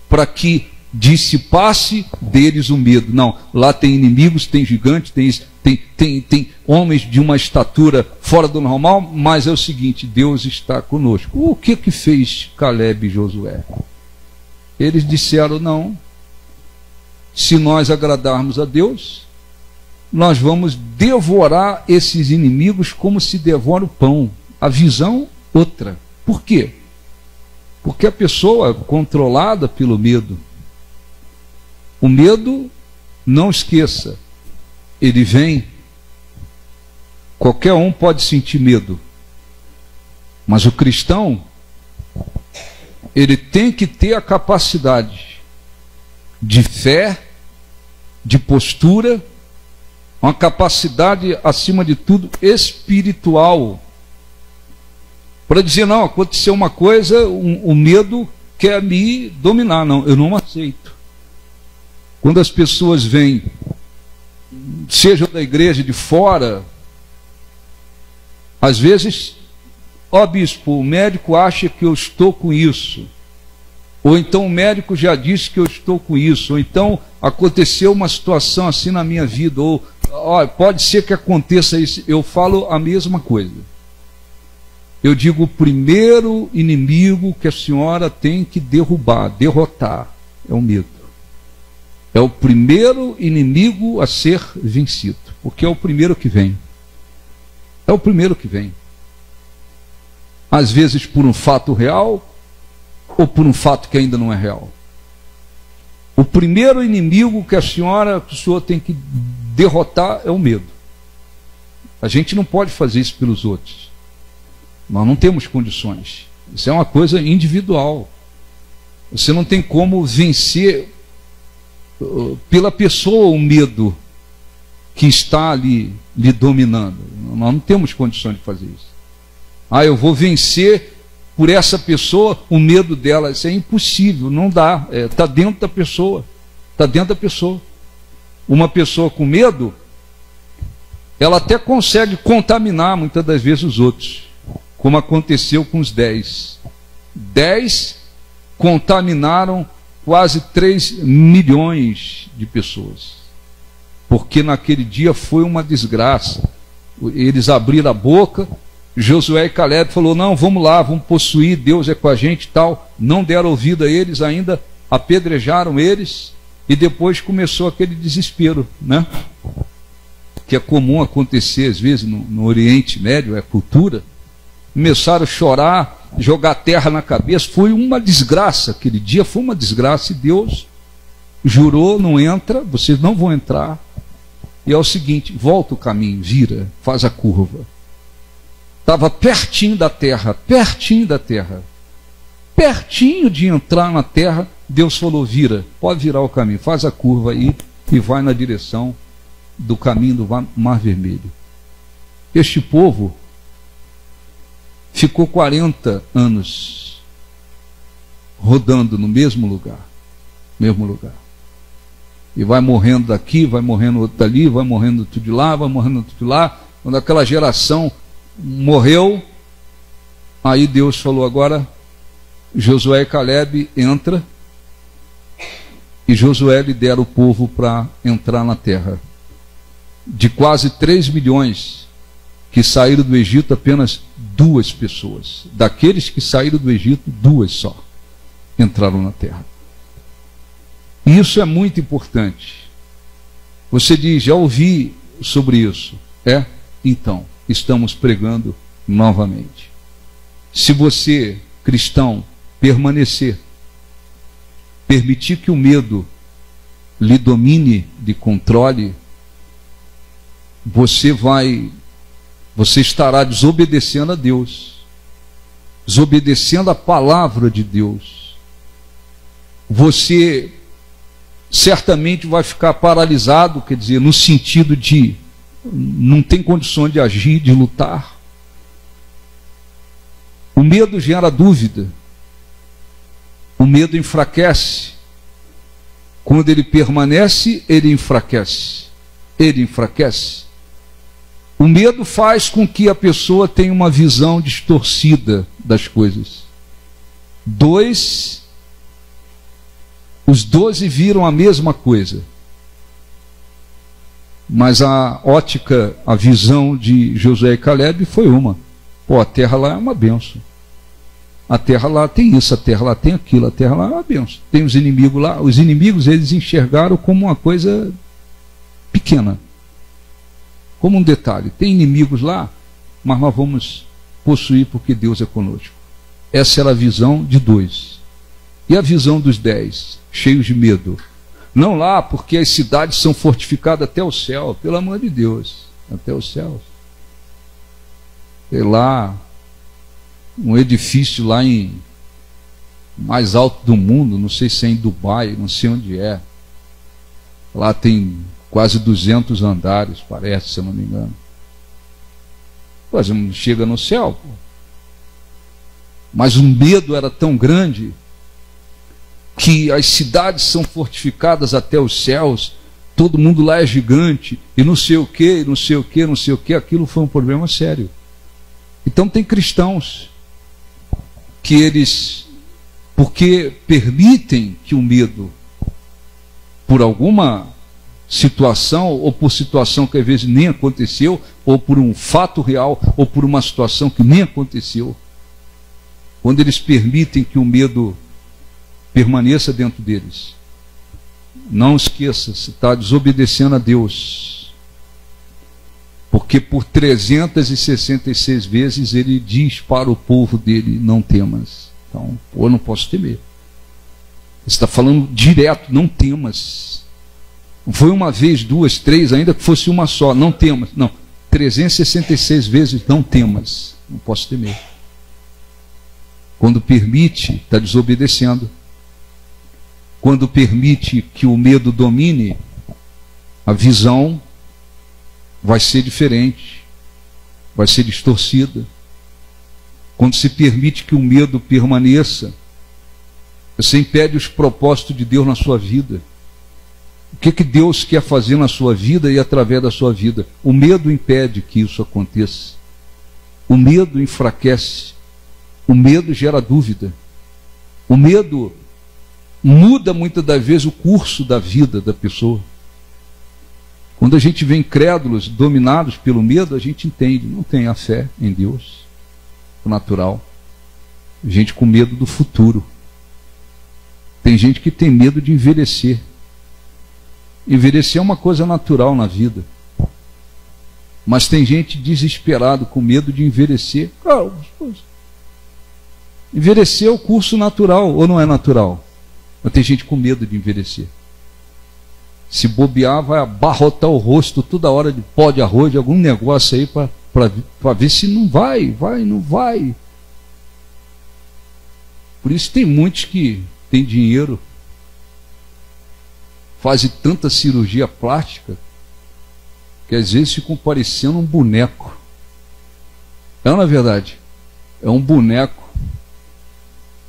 para que dissipasse deles o medo. Não, lá tem inimigos, tem gigantes, tem homens de uma estatura fora do normal, mas é o seguinte: Deus está conosco. O que fez Caleb e Josué? Eles disseram: não, se nós agradarmos a Deus, nós vamos devorar esses inimigos como se devora o pão. A visão, outra. Por quê? Porque a pessoa é controlada pelo medo. O medo, não esqueça, ele vem. Qualquer um pode sentir medo. Mas o cristão, ele tem que ter a capacidade de fé, de postura, uma capacidade, acima de tudo, espiritual, para dizer, não, aconteceu uma coisa, o medo quer me dominar. Não, eu não aceito. Quando as pessoas vêm, sejam da igreja, de fora, às vezes, ó bispo, o médico acha que eu estou com isso, ou então o médico já disse que eu estou com isso, ou então aconteceu uma situação assim na minha vida, ou ó, pode ser que aconteça isso. Eu falo a mesma coisa. Eu digo, o primeiro inimigo que a senhora tem que derrotar, é o medo. É o primeiro inimigo a ser vencido, porque é o primeiro que vem. É o primeiro que vem. Às vezes por um fato real, ou por um fato que ainda não é real. O primeiro inimigo que o senhor tem que derrotar é o medo. A gente não pode fazer isso pelos outros. Nós não temos condições. Isso é uma coisa individual. Você não tem como vencer pela pessoa o medo que está ali lhe dominando. Nós não temos condições de fazer isso. Ah, eu vou vencer por essa pessoa o medo dela. Isso é impossível, não dá. Está dentro da pessoa. Está dentro da pessoa. Uma pessoa com medo, ela até consegue contaminar muitas das vezes os outros, como aconteceu com os 10. 10 contaminaram quase 3 milhões de pessoas, porque naquele dia foi uma desgraça. Eles abriram a boca, Josué e Caleb falou, não, vamos lá, vamos possuir, Deus é com a gente e tal. Não deram ouvido a eles ainda, apedrejaram eles, e depois começou aquele desespero, né? Que é comum acontecer às vezes no Oriente Médio, é cultura. Começaram a chorar, jogar terra na cabeça. Foi uma desgraça, aquele dia foi uma desgraça, e Deus jurou, não entra, vocês não vão entrar. E é o seguinte, volta o caminho, vira, faz a curva. Estava pertinho da terra, pertinho de entrar na terra. Deus falou, vira, pode virar o caminho, faz a curva aí e vai na direção do caminho do Mar Vermelho. Este povo ficou 40 anos rodando no mesmo lugar. E vai morrendo daqui, vai morrendo outro dali, vai morrendo tudo de lá, vai morrendo tudo de lá. Quando aquela geração morreu, aí Deus falou, agora Josué e Caleb entra, e Josué lidera o povo para entrar na terra. De quase 3 milhões que saíram do Egito, apenas 2 pessoas. Daqueles que saíram do Egito, 2 só entraram na terra. E isso é muito importante. Você diz, já ouvi sobre isso. Então, estamos pregando novamente. Se você, cristão, permanecer, permitir que o medo lhe domine, lhe controle, você estará desobedecendo a Deus, desobedecendo a palavra de Deus. Você certamente vai ficar paralisado, quer dizer, no sentido de não tem condições de agir, de lutar. O medo gera dúvida. O medo enfraquece. Quando ele permanece, ele enfraquece. O medo faz com que a pessoa tenha uma visão distorcida das coisas. Os 12 viram a mesma coisa. Mas a ótica, a visão de Josué e Caleb foi uma. A terra lá é uma bênção. A terra lá tem isso, a terra lá tem aquilo, a terra lá é uma bênção. Tem os inimigos lá. Os inimigos eles enxergaram como uma coisa pequena. como um detalhe, tem inimigos lá, mas nós vamos possuir porque Deus é conosco. Essa era a visão de 2. E a visão dos 10, cheios de medo? Não lá, porque as cidades são fortificadas até o céu, pelo amor de Deus, até o céu. Sei lá, um edifício lá mais alto do mundo, não sei se é em Dubai, não sei onde é. Lá tem quase 200 andares, parece, se eu não me engano. Pois não chega no céu, pô. Mas o medo era tão grande que as cidades são fortificadas até os céus, todo mundo lá é gigante, e não sei o que, não sei o que, não sei o que, aquilo foi um problema sério. Então tem cristãos que eles, porque permitem que o medo, por alguma situação, ou por situação que às vezes nem aconteceu, ou por um fato real, ou por uma situação que nem aconteceu, quando eles permitem que o medo permaneça dentro deles, não esqueça, se está desobedecendo a Deus, porque por 366 vezes ele diz para o povo dele, não temas. Então, eu não posso temer. Ele está falando direto, não temas. Não foi uma vez, 2, 3, ainda que fosse uma só, não temas. Não, 366 vezes, não temas. Não posso temer. Quando permite, está desobedecendo. Quando permite que o medo domine, a visão vai ser diferente, vai ser distorcida. Quando se permite que o medo permaneça, você impede os propósitos de Deus na sua vida. O que Deus quer fazer na sua vida e através da sua vida? O medo impede que isso aconteça. O medo enfraquece. O medo gera dúvida. O medo muda muitas das vezes o curso da vida da pessoa. Quando a gente vê incrédulos dominados pelo medo, a gente entende, não tem a fé em Deus, o natural. Gente com medo do futuro. Tem gente que tem medo de envelhecer. Envelhecer é uma coisa natural na vida. Mas tem gente desesperada com medo de envelhecer. Envelhecer é o curso natural, ou não é natural? Mas tem gente com medo de envelhecer. Se bobear, vai abarrotar o rosto toda hora de pó de arroz, de algum negócio aí para ver se não vai, não vai. Por isso tem muitos que têm dinheiro, fazem tanta cirurgia plástica, que às vezes ficam parecendo um boneco. Não é verdade? É um boneco.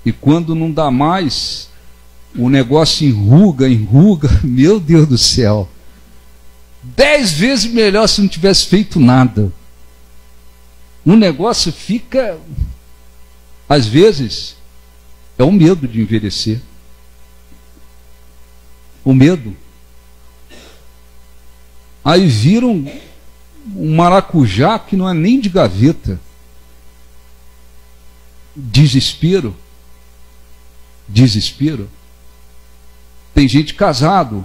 E quando não dá mais, o negócio enruga, meu Deus do céu. 10 vezes melhor se não tivesse feito nada. O negócio fica, às vezes, é o medo de envelhecer. O medo. Aí viram um maracujá que não é nem de gaveta. Desespero. Tem gente casado.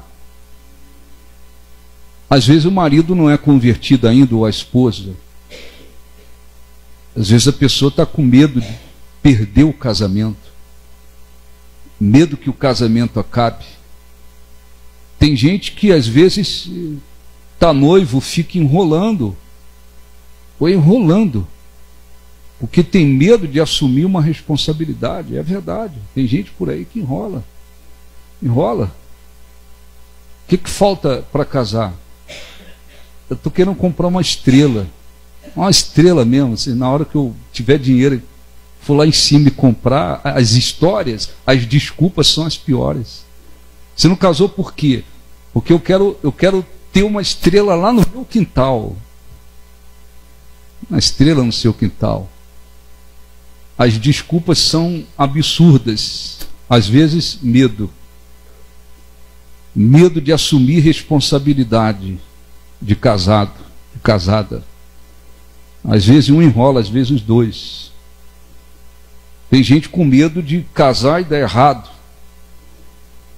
Às vezes o marido não é convertido ainda, ou a esposa. Às vezes a pessoa está com medo de perder o casamento. Medo que o casamento acabe. Tem gente que às vezes está noivo, fica enrolando. Porque tem medo de assumir uma responsabilidade. É verdade. Tem gente por aí que enrola. O que falta para casar? Eu estou querendo comprar uma estrela. Uma estrela mesmo. Assim, na hora que eu tiver dinheiro, for lá em cima e comprar, as histórias, as desculpas são as piores. Você não casou por quê? Porque eu quero ter uma estrela lá no meu quintal. Uma estrela no seu quintal. As desculpas são absurdas. Às vezes, medo. Medo de assumir responsabilidade de casado, de casada. Às vezes um enrola, às vezes os dois. Tem gente com medo de casar e dar errado.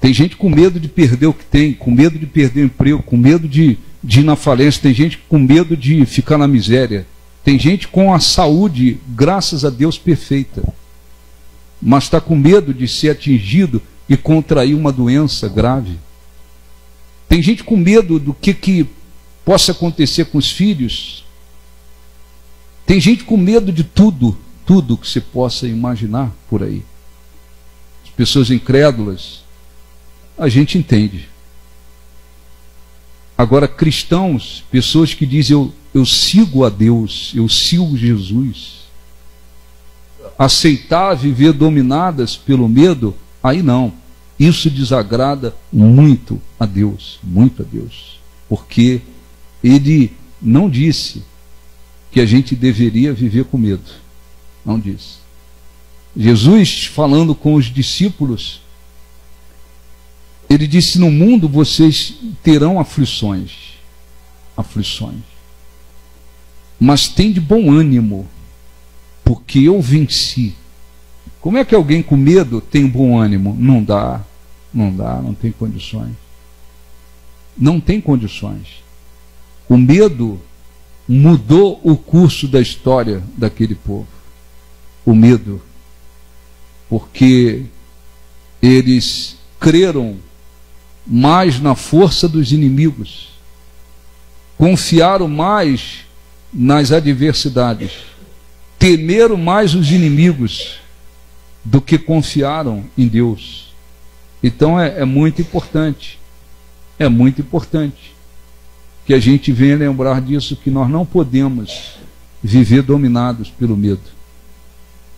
Tem gente com medo de perder o que tem, com medo de perder o emprego, com medo de de ir na falência, tem gente com medo de ficar na miséria, tem gente com a saúde, graças a Deus, perfeita, mas está com medo de ser atingido e contrair uma doença grave. Tem gente com medo do que possa acontecer com os filhos. Tem gente com medo de tudo que você possa imaginar por aí. As pessoas incrédulas, a gente entende. Agora, cristãos, pessoas que dizem eu sigo a Deus, eu sigo Jesus, aceitar viver dominadas pelo medo, aí não. Isso desagrada muito a Deus, porque Ele não disse que a gente deveria viver com medo, não disse. Jesus, falando com os discípulos, Ele disse: no mundo vocês terão aflições, mas tem de bom ânimo, porque eu venci. Como é que alguém com medo tem bom ânimo? Não dá, não tem condições. Não tem condições. O medo mudou o curso da história daquele povo. O medo. Porque eles creram mais na força dos inimigos, confiaram mais nas adversidades, temeram mais os inimigos do que confiaram em Deus. Então é muito importante que a gente venha lembrar disso, que nós não podemos viver dominados pelo medo.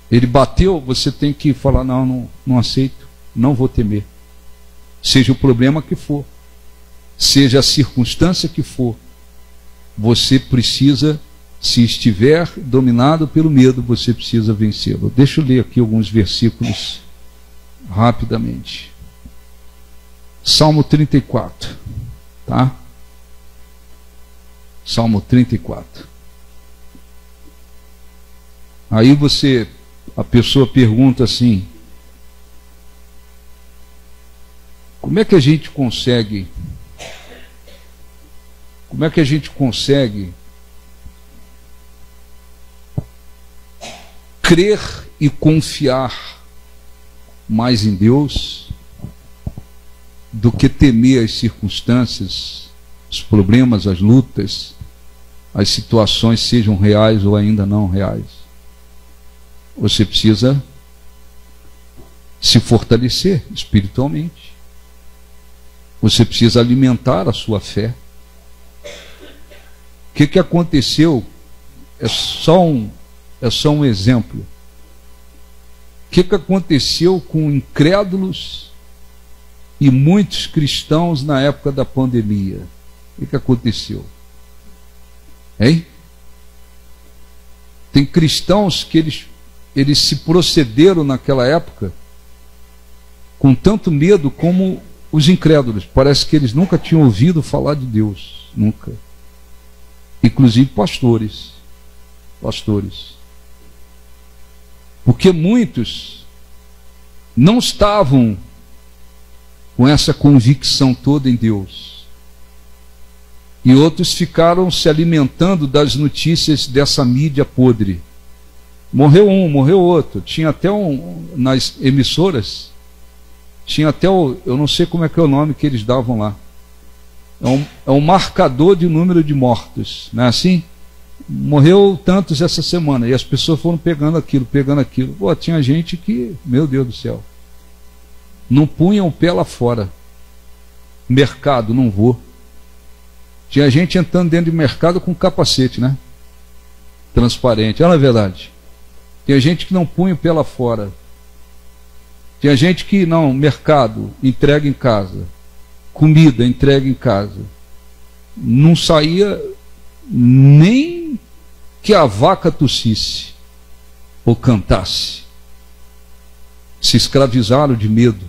Ele bateu, você tem que falar: não aceito, não vou temer. Seja o problema que for, seja a circunstância que for, você precisa, se estiver dominado pelo medo, você precisa vencê-lo. Deixa eu ler aqui alguns versículos rapidamente. Salmo 34, tá? Salmo 34. Aí a pessoa pergunta assim: como é que a gente consegue crer e confiar mais em Deus do que temer as circunstâncias, os problemas, as lutas, as situações, sejam reais ou ainda não reais? Você precisa se fortalecer espiritualmente. Você precisa alimentar a sua fé. O que aconteceu? É só um exemplo. O que aconteceu com incrédulos e muitos cristãos na época da pandemia? O que aconteceu? Hein? Tem cristãos que eles se procederam naquela época com tanto medo como os incrédulos. Parece que eles nunca tinham ouvido falar de Deus, nunca. Inclusive pastores. Porque muitos não estavam com essa convicção toda em Deus. E outros ficaram se alimentando das notícias dessa mídia podre. Morreu um, morreu outro. Tinha até nas emissoras, tinha até eu não sei como é que é o nome que eles davam lá. É um marcador de número de mortos, não é assim? Morreu tantos essa semana, e as pessoas foram pegando aquilo. Pô, tinha gente que, meu Deus do céu, não punha o pé lá fora. Mercado, não vou. Tinha gente entrando dentro de mercado com capacete, né? Transparente, não é verdade? Tinha gente que não punha o pé lá fora. Tinha gente que não, mercado, entrega em casa. Comida, entrega em casa. Não saía nem que a vaca tossisse ou cantasse. Se escravizaram de medo.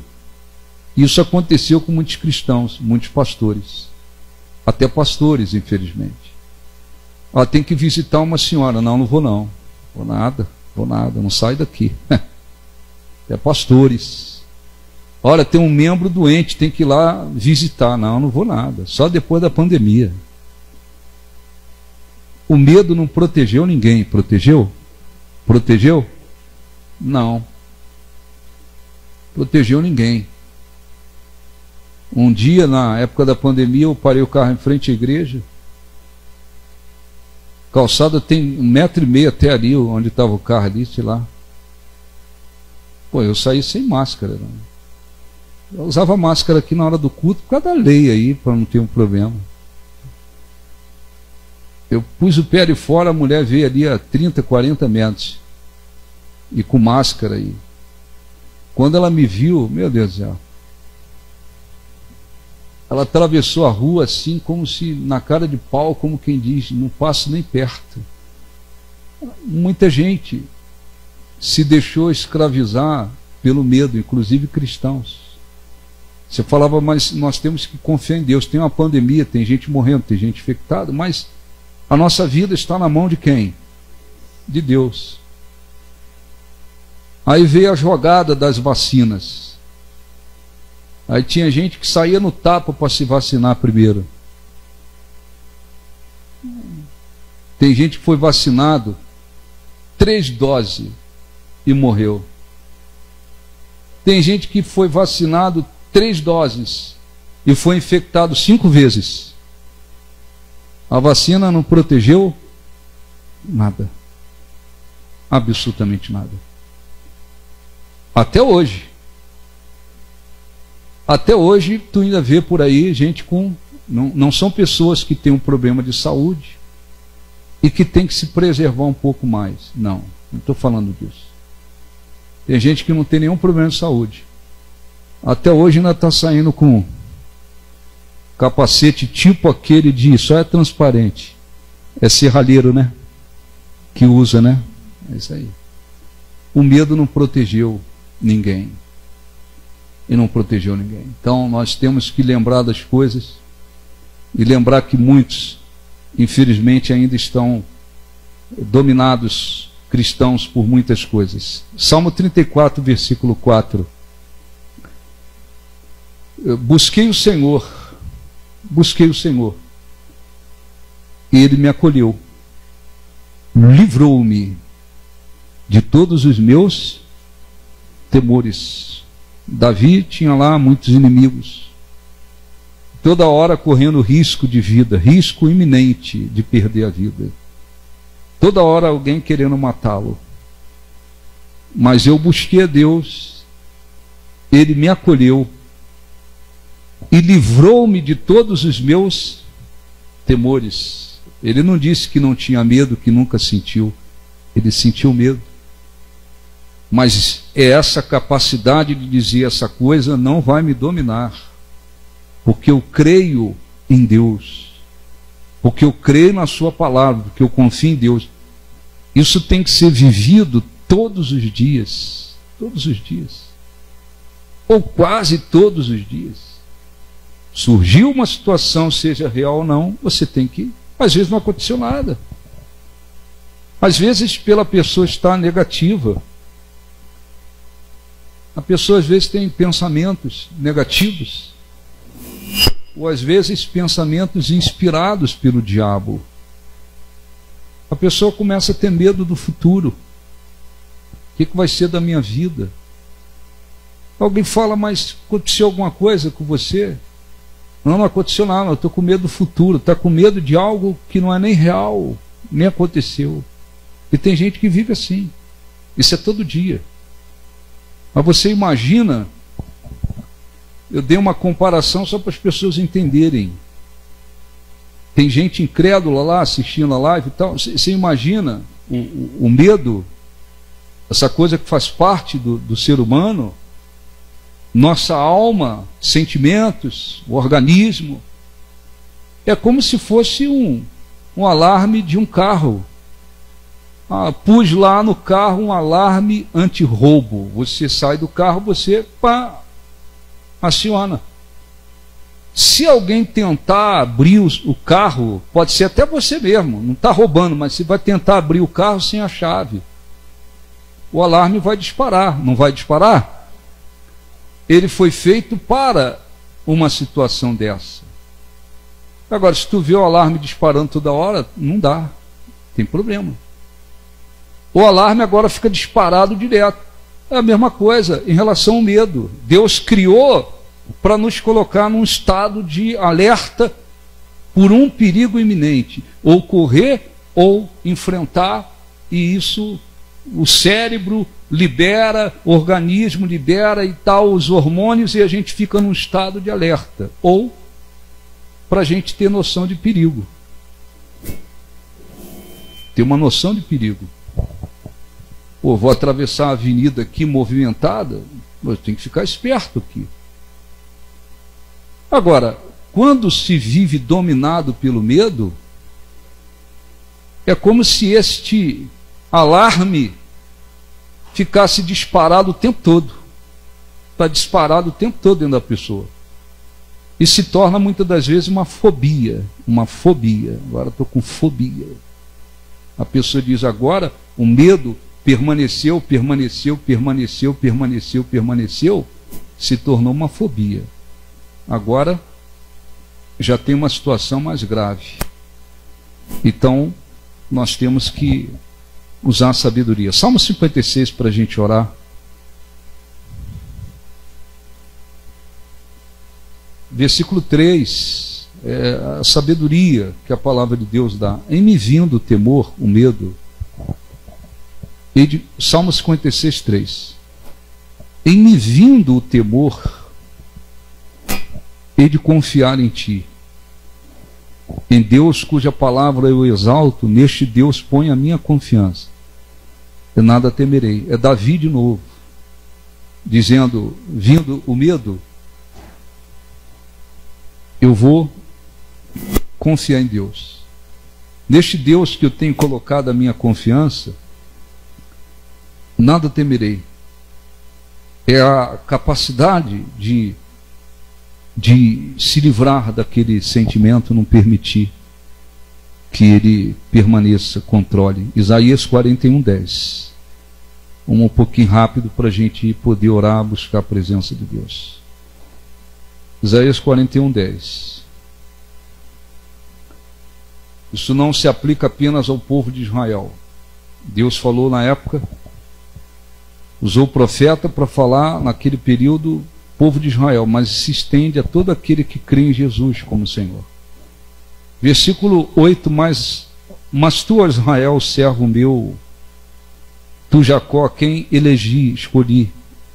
Isso aconteceu com muitos cristãos, muitos pastores. Até pastores, infelizmente. Tem que visitar uma senhora. Não vou não. Vou nada, não sai daqui. Até pastores. Olha, tem um membro doente, tem que ir lá visitar. Não vou nada. Só depois da pandemia. O medo não protegeu ninguém. Protegeu? Protegeu? Não. Protegeu ninguém. Um dia, na época da pandemia, eu parei o carro em frente à igreja. Calçada tem 1,5 m até ali, onde estava o carro ali, sei lá. Pô, eu saí sem máscara. Né? Eu usava máscara aqui na hora do culto, por causa da lei aí, para não ter um problema. Eu pus o pé de fora, a mulher veio ali a 30, 40 metros. E com máscara aí. Quando ela me viu, meu Deus do céu. Ela atravessou a rua assim, como se na cara de pau, como quem diz, não passo nem perto. Muita gente se deixou escravizar pelo medo, inclusive cristãos. Você falava, mas nós temos que confiar em Deus. Tem uma pandemia, tem gente morrendo, tem gente infectada, mas a nossa vida está na mão de quem? De Deus. Aí veio a jogada das vacinas. Aí tinha gente que saía no tapa para se vacinar primeiro. Tem gente que foi vacinado 3 doses e morreu. Tem gente que foi vacinado 3 doses e foi infectado 5 vezes. A vacina não protegeu nada. Absolutamente nada. Até hoje. Até hoje, tu ainda vê por aí gente com... Não são pessoas que têm um problema de saúde e que tem que se preservar um pouco mais. Não estou falando disso. Tem gente que não tem nenhum problema de saúde. Até hoje ainda está saindo com capacete tipo aquele de só é transparente. É serralheiro, né? Que usa, né? É isso aí. O medo não protegeu ninguém. E não protegeu ninguém. Então nós temos que lembrar das coisas e lembrar que muitos, infelizmente, ainda estão dominados, cristãos, por muitas coisas. Salmo 34, versículo 4. Busquei o Senhor, e Ele me acolheu, livrou-me de todos os meus temores. Davi tinha lá muitos inimigos, toda hora correndo risco de vida, risco iminente de perder a vida, toda hora alguém querendo matá-lo. Mas eu busquei a Deus, Ele me acolheu e livrou-me de todos os meus temores. Ele não disse que não tinha medo, que nunca sentiu. Ele sentiu medo. Mas é essa capacidade de dizer essa coisa não vai me dominar, porque eu creio em Deus, porque eu creio na sua palavra, porque eu confio em Deus. Isso tem que ser vivido todos os dias, ou quase todos os dias. Surgiu uma situação, seja real ou não, você tem que... Às vezes não aconteceu nada. Às vezes pela pessoa estar negativa. A pessoa às vezes tem pensamentos negativos, ou às vezes pensamentos inspirados pelo diabo. A pessoa começa a ter medo do futuro. O que vai ser da minha vida? Alguém fala, mas aconteceu alguma coisa com você? Não aconteceu nada, eu estou com medo do futuro. Está com medo de algo que não é nem real, nem aconteceu. E tem gente que vive assim. Isso é todo dia. Mas você imagina, eu dei uma comparação só para as pessoas entenderem. Tem gente incrédula lá assistindo a live e tal. Você imagina o medo, essa coisa que faz parte do ser humano, nossa alma, sentimentos, o organismo. É como se fosse um alarme de um carro. Pus lá no carro um alarme anti-roubo. Você sai do carro, você aciona. Se alguém tentar abrir o carro, pode ser até você mesmo, não está roubando, mas você vai tentar abrir o carro sem a chave, o alarme vai disparar. Não vai disparar? Ele foi feito para uma situação dessa. Agora, se tu vê o alarme disparando toda hora, não dá. tem problema. O alarme agora fica disparado direto. É a mesma coisa em relação ao medo. Deus criou para nos colocar num estado de alerta por um perigo iminente, ou correr ou enfrentar, e isso o cérebro libera, o organismo libera e tal, os hormônios, e a gente fica num estado de alerta, ou para a gente ter noção de perigo. Ter uma noção de perigo. Pô, vou atravessar a avenida aqui movimentada, eu tenho que ficar esperto aqui. Agora, quando se vive dominado pelo medo, é como se este alarme ficasse disparado o tempo todo. Está disparado o tempo todo dentro da pessoa. E se torna muitas das vezes uma fobia. Uma fobia. Agora estou com fobia. A pessoa diz agora, o medo permaneceu, se tornou uma fobia. Agora já tem uma situação mais grave. Então, nós temos que usar a sabedoria. Salmo 56 para a gente orar. Versículo 3, a sabedoria que a palavra de Deus dá. Em me vindo o temor, o medo. Salmo 56, 3. Em me vindo o temor, hei de confiar em ti. Em Deus cuja palavra eu exalto, neste Deus ponho a minha confiança. Eu nada temerei. É Davi de novo, dizendo, vindo o medo, eu vou confiar em Deus. Neste Deus que eu tenho colocado a minha confiança, nada temerei. É a capacidade de se livrar daquele sentimento, não permitir que ele permaneça, controle. Isaías 41, 10. Um pouquinho rápido para a gente poder orar, buscar a presença de Deus. Isaías 41, 10. Isso não se aplica apenas ao povo de Israel. Deus falou na época, usou o profeta para falar naquele período, povo de Israel, mas se estende a todo aquele que crê em Jesus como Senhor. Versículo 8, mas tu, Israel, servo meu, tu, Jacó, quem elegi, escolhi,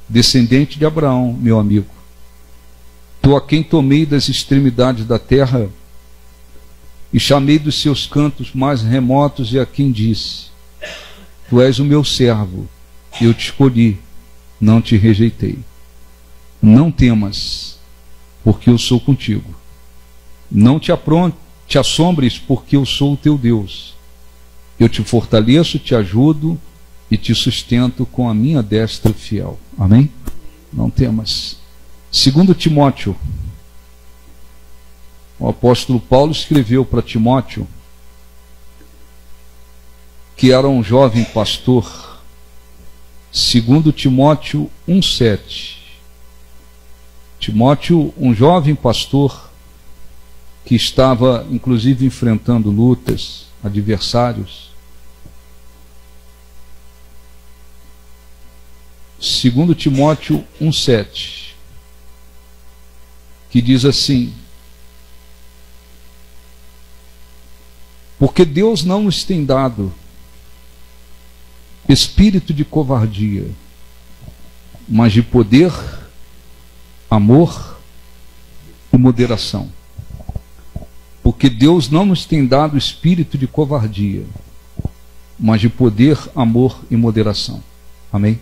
descendente de Abraão, meu amigo, tu a quem tomei das extremidades da terra e chamei dos seus cantos mais remotos, e a quem disse, tu és o meu servo, eu te escolhi, não te rejeitei. Não temas, porque eu sou contigo. Não te assombres, porque eu sou o teu Deus. Eu te fortaleço, te ajudo e te sustento com a minha destra fiel. Amém? Não temas. 2 Timóteo. O apóstolo Paulo escreveu para Timóteo, que era um jovem pastor. 2 Timóteo 1,7. Timóteo, um jovem pastor que estava inclusive enfrentando lutas, adversários. 2 Timóteo 1,7, que diz assim: porque Deus não nos tem dado espírito de covardia, mas de poder, amor e moderação. Porque Deus não nos tem dado espírito de covardia, mas de poder, amor e moderação. Amém?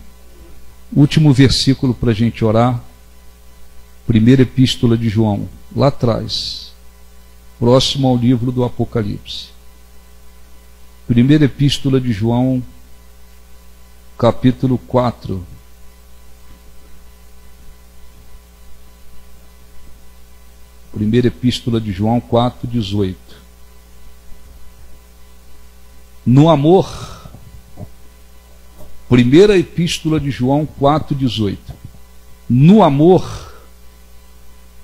Último versículo para a gente orar. Primeira epístola de João, lá atrás, próximo ao livro do Apocalipse. Primeira epístola de João, capítulo 4. Primeira epístola de João 4,18. No amor. Primeira epístola de João 4,18. No amor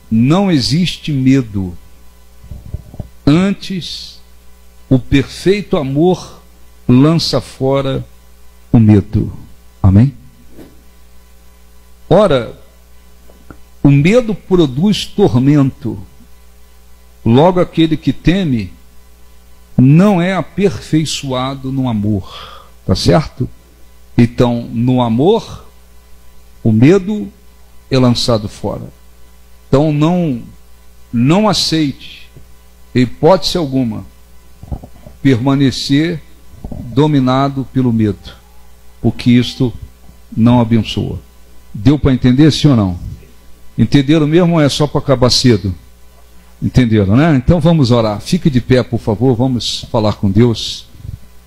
não existe medo. Antes, o perfeito amor lança fora o medo. Amém? Ora, o medo produz tormento. Logo, aquele que teme não é aperfeiçoado no amor. Tá certo? Então, no amor, o medo é lançado fora. Então, não aceite, em hipótese alguma, permanecer dominado pelo medo, porque isto não abençoa. Deu para entender, sim ou não? Entenderam mesmo ou é só para acabar cedo? Entenderam, né? Então vamos orar. Fique de pé, por favor, vamos falar com Deus.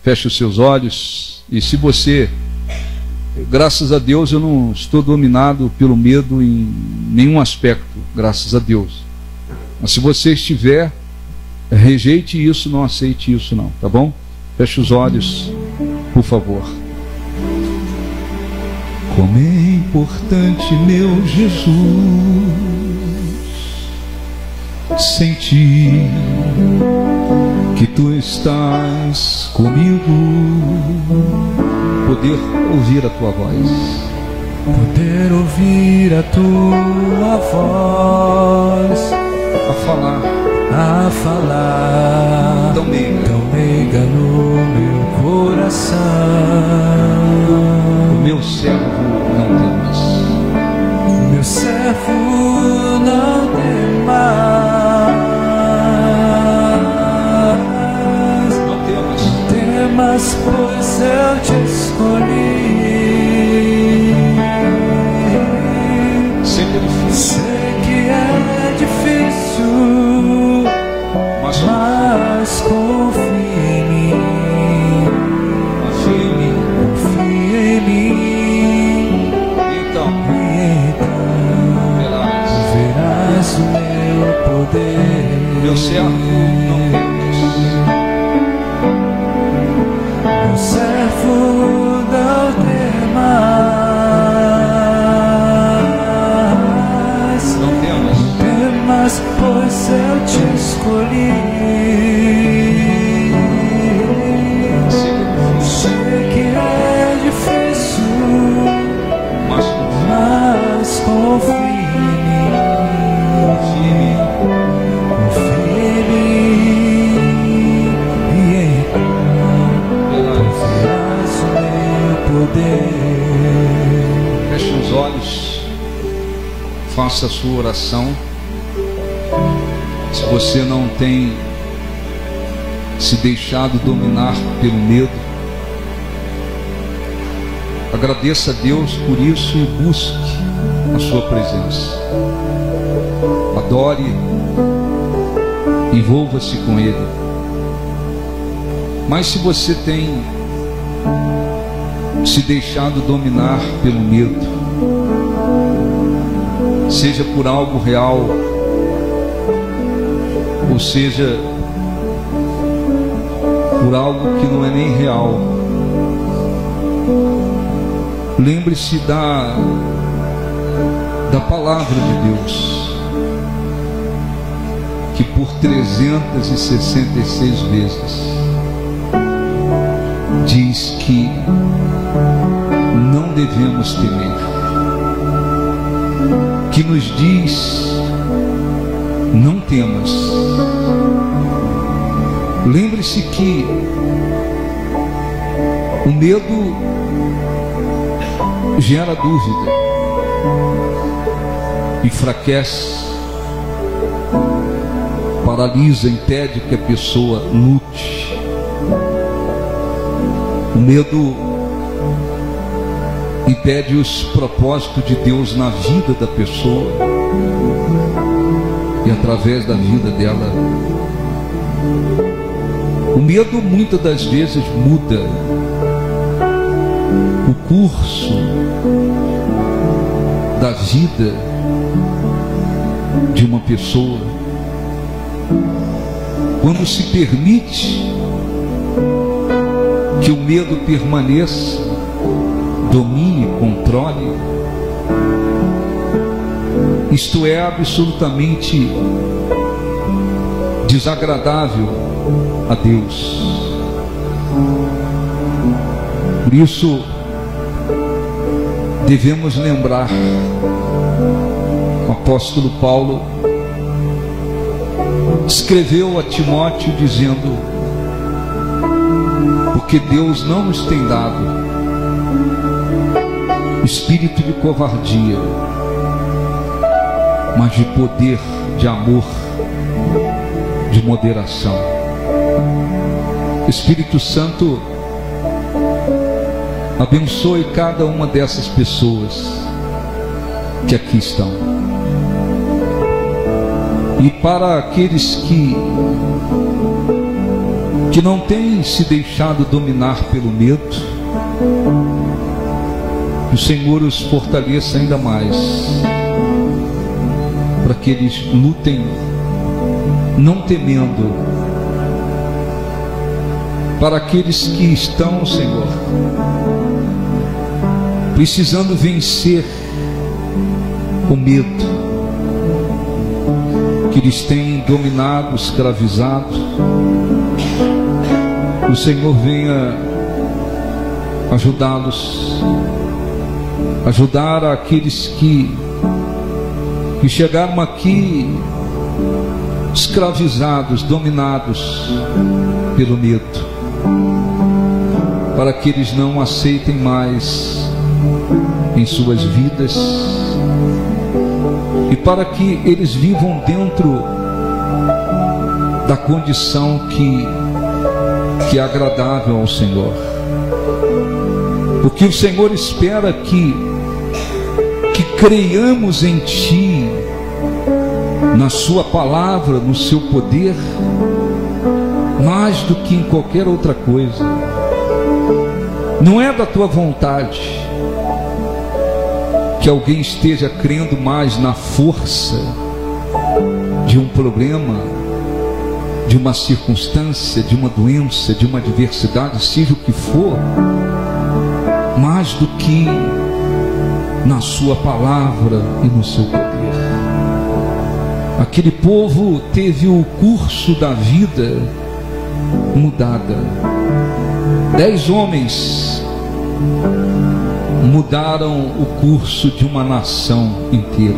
Feche os seus olhos. E se você, graças a Deus, eu não estou dominado pelo medo em nenhum aspecto, graças a Deus. Mas se você estiver, rejeite isso, não aceite isso não, tá bom? Feche os olhos, por favor. Como é importante, meu Jesus, sentir que Tu estás comigo, poder ouvir a Tua voz, poder ouvir a Tua voz, a falar tão meiga no meu coração. O meu servo não temas, o meu servo não temas, pois eu te escolhi. Sei que é difícil, mas confia em mim. Confia em mim. Então verás o meu poder. Meu servo não temas, meu servo não temas, pois eu te escolhi. Sei que é difícil, mas confia em mim. Confia em mim, e então confiarás o meu poder. feche os olhos, faça a sua oração. Se você não tem se deixado dominar pelo medo, agradeça a Deus por isso e busque a sua presença. Adore, envolva-se com Ele. Mas se você tem se deixado dominar pelo medo, seja por algo real, ou seja, por algo que não é nem real, lembre-se da palavra de Deus, que por 366 vezes diz que não devemos temer, que nos diz: não temas. Lembre-se que o medo gera dúvida, enfraquece, paralisa, impede que a pessoa lute. O medo impede os propósitos de Deus na vida da pessoa e através da vida dela. O medo muitas das vezes muda o curso da vida de uma pessoa quando se permite que o medo permaneça, domine, controle. Isto é absolutamente desagradável a Deus. Por isso, devemos lembrar, o apóstolo Paulo escreveu a Timóteo dizendo: porque Deus não nos tem dado espírito de covardia, mas de poder, de amor, de moderação. Espírito Santo, abençoe cada uma dessas pessoas que aqui estão. E para aqueles que não têm se deixado dominar pelo medo, que o Senhor os fortaleça ainda mais, para que eles lutem não temendo. Para aqueles que estão, Senhor, precisando vencer o medo que eles têm dominado, escravizado, o Senhor venha ajudá-los, ajudar aqueles que chegaram aqui escravizados, dominados pelo medo, para que eles não aceitem mais em suas vidas, e para que eles vivam dentro da condição que é agradável ao Senhor. Porque o Senhor espera que creiamos em Ti, na Sua palavra, no Seu poder, mais do que em qualquer outra coisa. Não é da Tua vontade que alguém esteja crendo mais na força de um problema, de uma circunstância, de uma doença, de uma adversidade, seja o que for, mais do que na Sua palavra e no Seu poder. Aquele povo teve o curso da vida mudada. 10 homens mudaram o curso de uma nação inteira,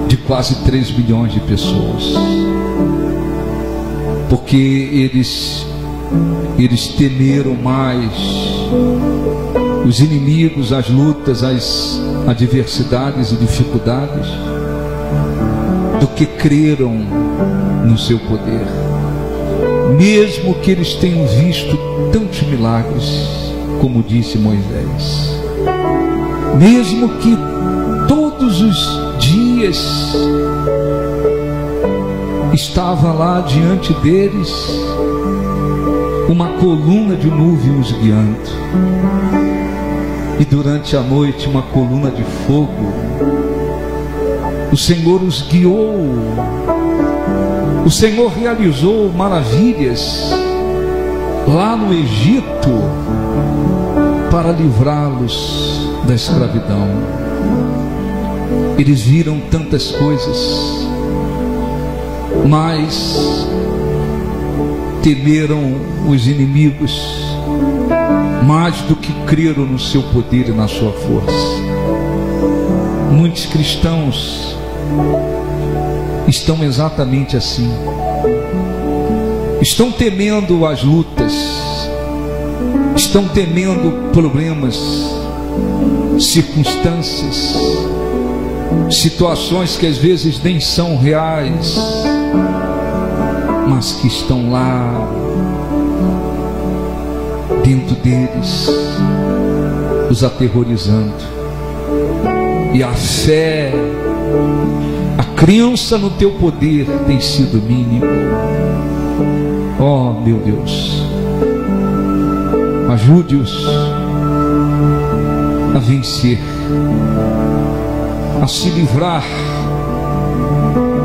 de quase 3 bilhões de pessoas, porque eles temeram mais os inimigos, as lutas, as adversidades e dificuldades, do que creram no Seu poder. Mesmo que eles tenham visto tantos milagres, como disse Moisés, mesmo que todos os dias estava lá diante deles uma coluna de nuvem os guiando, e durante a noite uma coluna de fogo. O Senhor os guiou, o Senhor realizou maravilhas lá no Egito para livrá-los da escravidão. Eles viram tantas coisas, mas temeram os inimigos mais do que creram no Seu poder e na Sua força. Muitos cristãos estão exatamente assim, estão temendo as lutas, estão temendo problemas, circunstâncias, situações que às vezes nem são reais, mas que estão lá dentro deles, os aterrorizando. E a fé, a crença no Teu poder tem sido mínima. Oh, meu Deus, ajude-os a vencer, a se livrar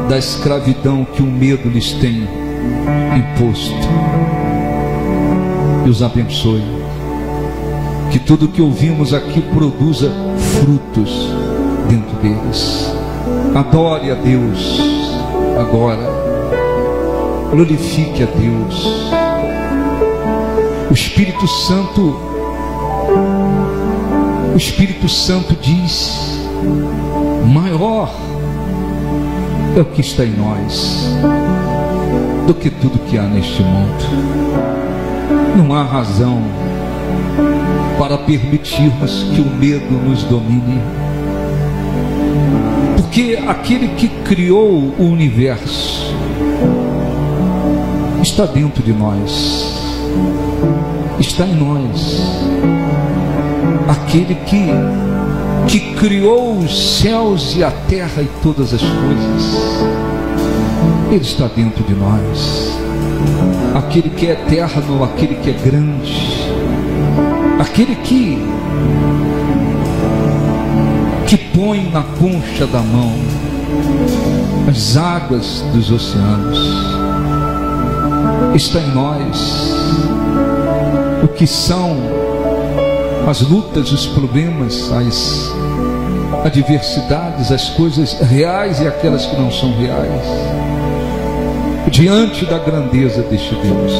da escravidão que o medo lhes tem imposto. E os abençoe. Que tudo que ouvimos aqui produza frutos dentro deles. Adore a Deus agora, glorifique a Deus. O Espírito Santo diz: maior é o que está em nós do que tudo que há neste mundo. Não há razão para permitirmos que o medo nos domine, porque aquele que criou o universo está dentro de nós, está em nós. Aquele que criou os céus e a terra e todas as coisas, Ele está dentro de nós. Aquele que é eterno, aquele que é grande, aquele que põe na concha da mão as águas dos oceanos, está em nós. O que são as lutas, os problemas, as adversidades, as coisas reais e aquelas que não são reais, diante da grandeza deste Deus,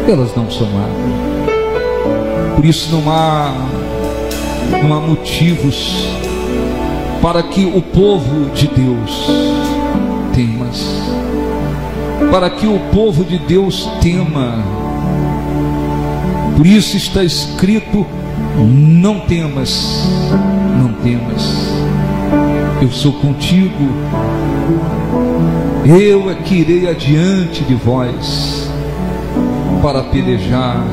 elas não são nada. Por isso não há motivos para que o povo de Deus temas, para que o povo de Deus tema. Por isso está escrito: não temas, não temas, eu sou contigo, eu é que irei adiante de vós para pelejar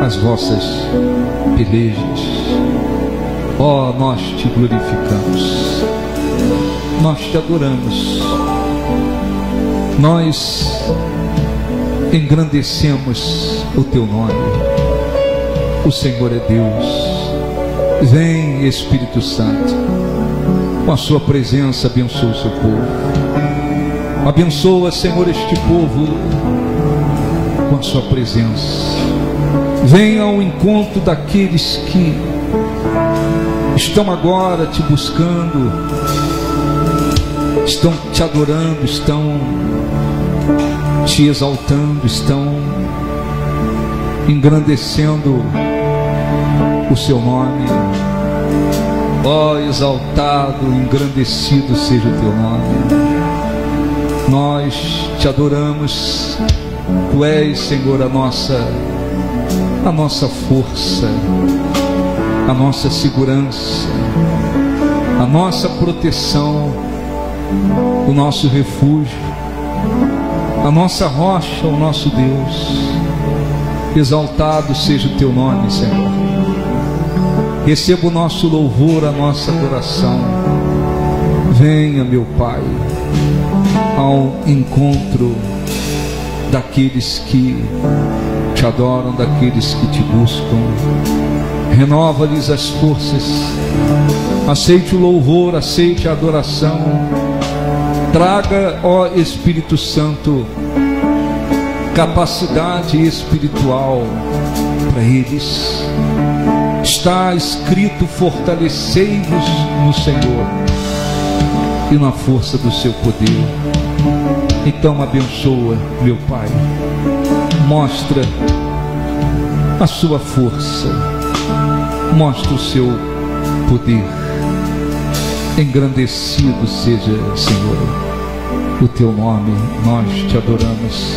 as vossas pelejas. Ó, nós te glorificamos, nós te adoramos, nós engrandecemos o teu nome. O Senhor é Deus. Vem, Espírito Santo, com a sua presença abençoa o seu povo. Abençoa, Senhor, este povo com a sua presença. Venha ao encontro daqueles que estão agora te buscando, estão te adorando, estão te exaltando, estão engrandecendo o seu nome. Ó, exaltado, engrandecido seja o teu nome. Nós te adoramos. Tu és, Senhor, a nossa força, a nossa segurança, a nossa proteção, o nosso refúgio, a nossa rocha, o nosso Deus. Exaltado seja o teu nome, Senhor. Receba o nosso louvor, a nossa adoração. Venha, meu Pai, ao encontro daqueles que te adoram, daqueles que te buscam. Renova-lhes as forças. Aceite o louvor, aceite a adoração. Traga, ó Espírito Santo, capacidade espiritual para eles. Está escrito: fortalecei-vos no Senhor e na força do seu poder. Então abençoa, meu Pai, mostra a sua força, mostra o seu poder. Engrandecido seja, Senhor, o teu nome. Nós te adoramos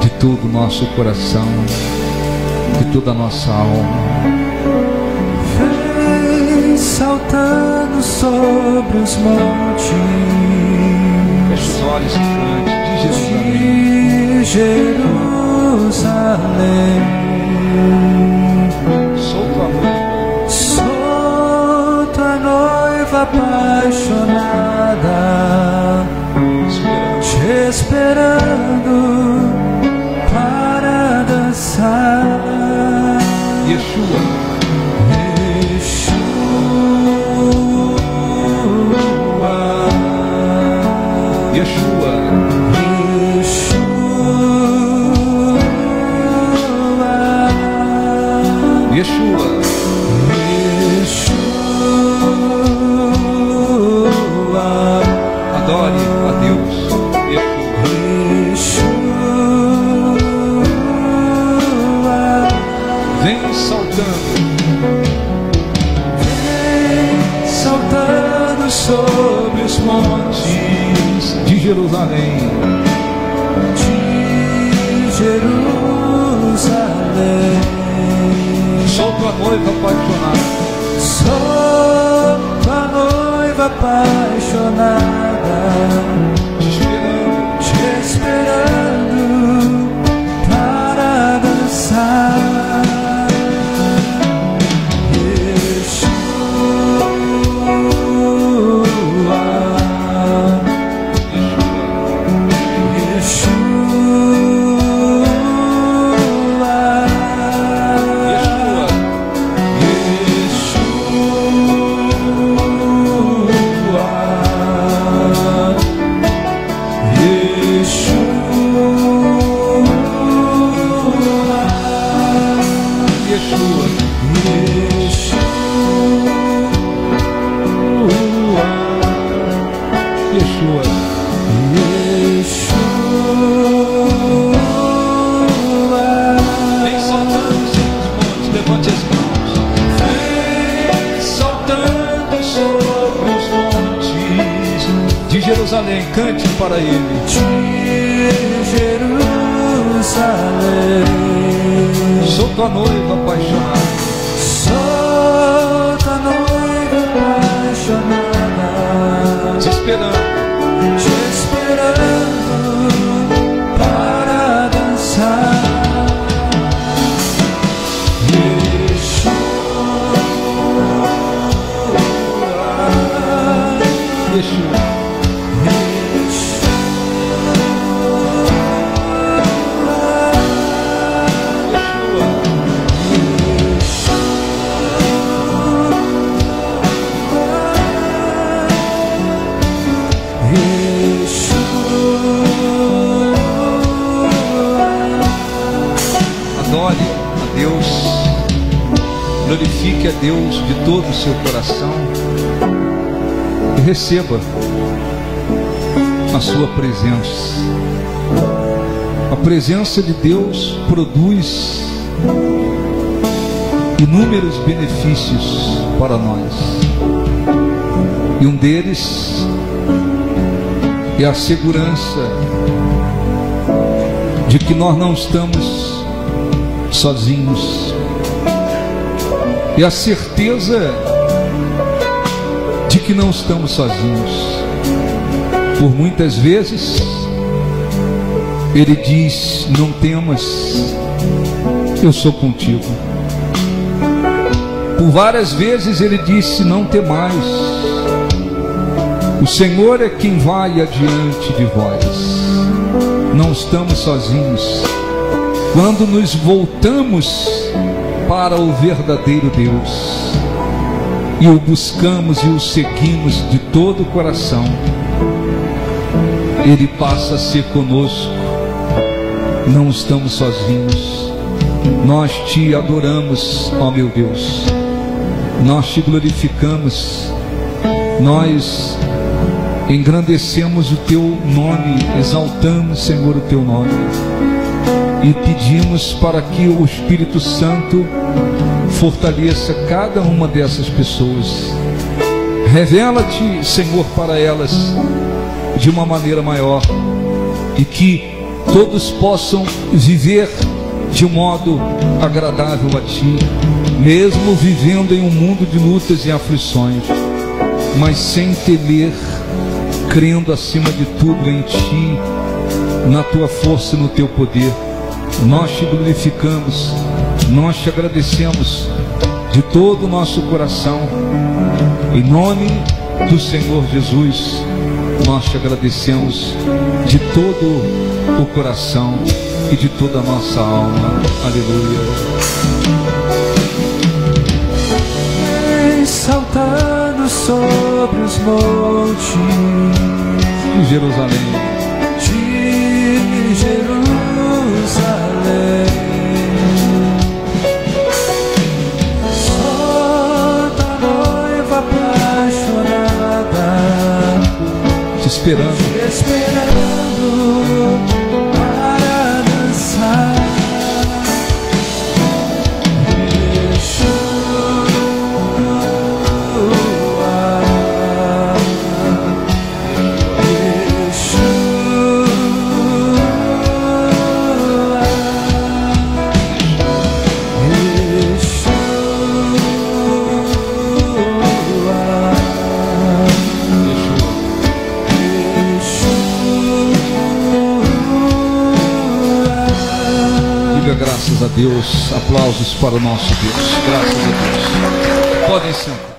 de todo o nosso coração, de toda a nossa alma. Vem saltando sobre os montes, feche os olhos e cante de Jerusalém. Sou tua noiva, sou tua noiva apaixonada, te esperando para dançar. Yeshua, Yeshua, Yeshua, adore a Deus. Yeshua, sobre os montes de Jerusalém, sou tua noiva apaixonada, sou tua noiva apaixonada, te esperando para dançar. Jerusalém, cante para ele. De Jerusalém, sou tua noiva apaixonada, sou tua noiva apaixonada, te esperando para dançar. Yeshua. Adore a Deus, glorifique a Deus de todo o seu coração e receba a sua presença. A presença de Deus produz inúmeros benefícios para nós, e um deles é a segurança de que nós não estamos sozinhos, e a certeza de que não estamos sozinhos. Por muitas vezes Ele diz: não temas, eu sou contigo. Por várias vezes Ele disse: não temais, o Senhor é quem vai adiante de vós. Não estamos sozinhos quando nos voltamos para o verdadeiro Deus e o buscamos e o seguimos de todo o coração. Ele passa a ser conosco. Não estamos sozinhos. Nós te adoramos, ó meu Deus. Nós te glorificamos. Nós engrandecemos o teu nome, exaltamos, Senhor, o teu nome, e pedimos para que o Espírito Santo fortaleça cada uma dessas pessoas. Revela-te, Senhor, para elas de uma maneira maior, e que todos possam viver de um modo agradável a Ti, mesmo vivendo em um mundo de lutas e aflições, mas sem temer, crendo acima de tudo em Ti, na Tua força e no Teu poder. Nós te glorificamos, nós te agradecemos de todo o nosso coração, em nome do Senhor Jesus. Nós te agradecemos de todo o coração e de toda a nossa alma. Aleluia. Vem saltando sobre os montes de Jerusalém, de Jerusalém, sou tua noiva apaixonada, te esperando, para dançar. Aleluia, graças a Deus. Aplausos para o nosso Deus. Graças a Deus. Podem sentar.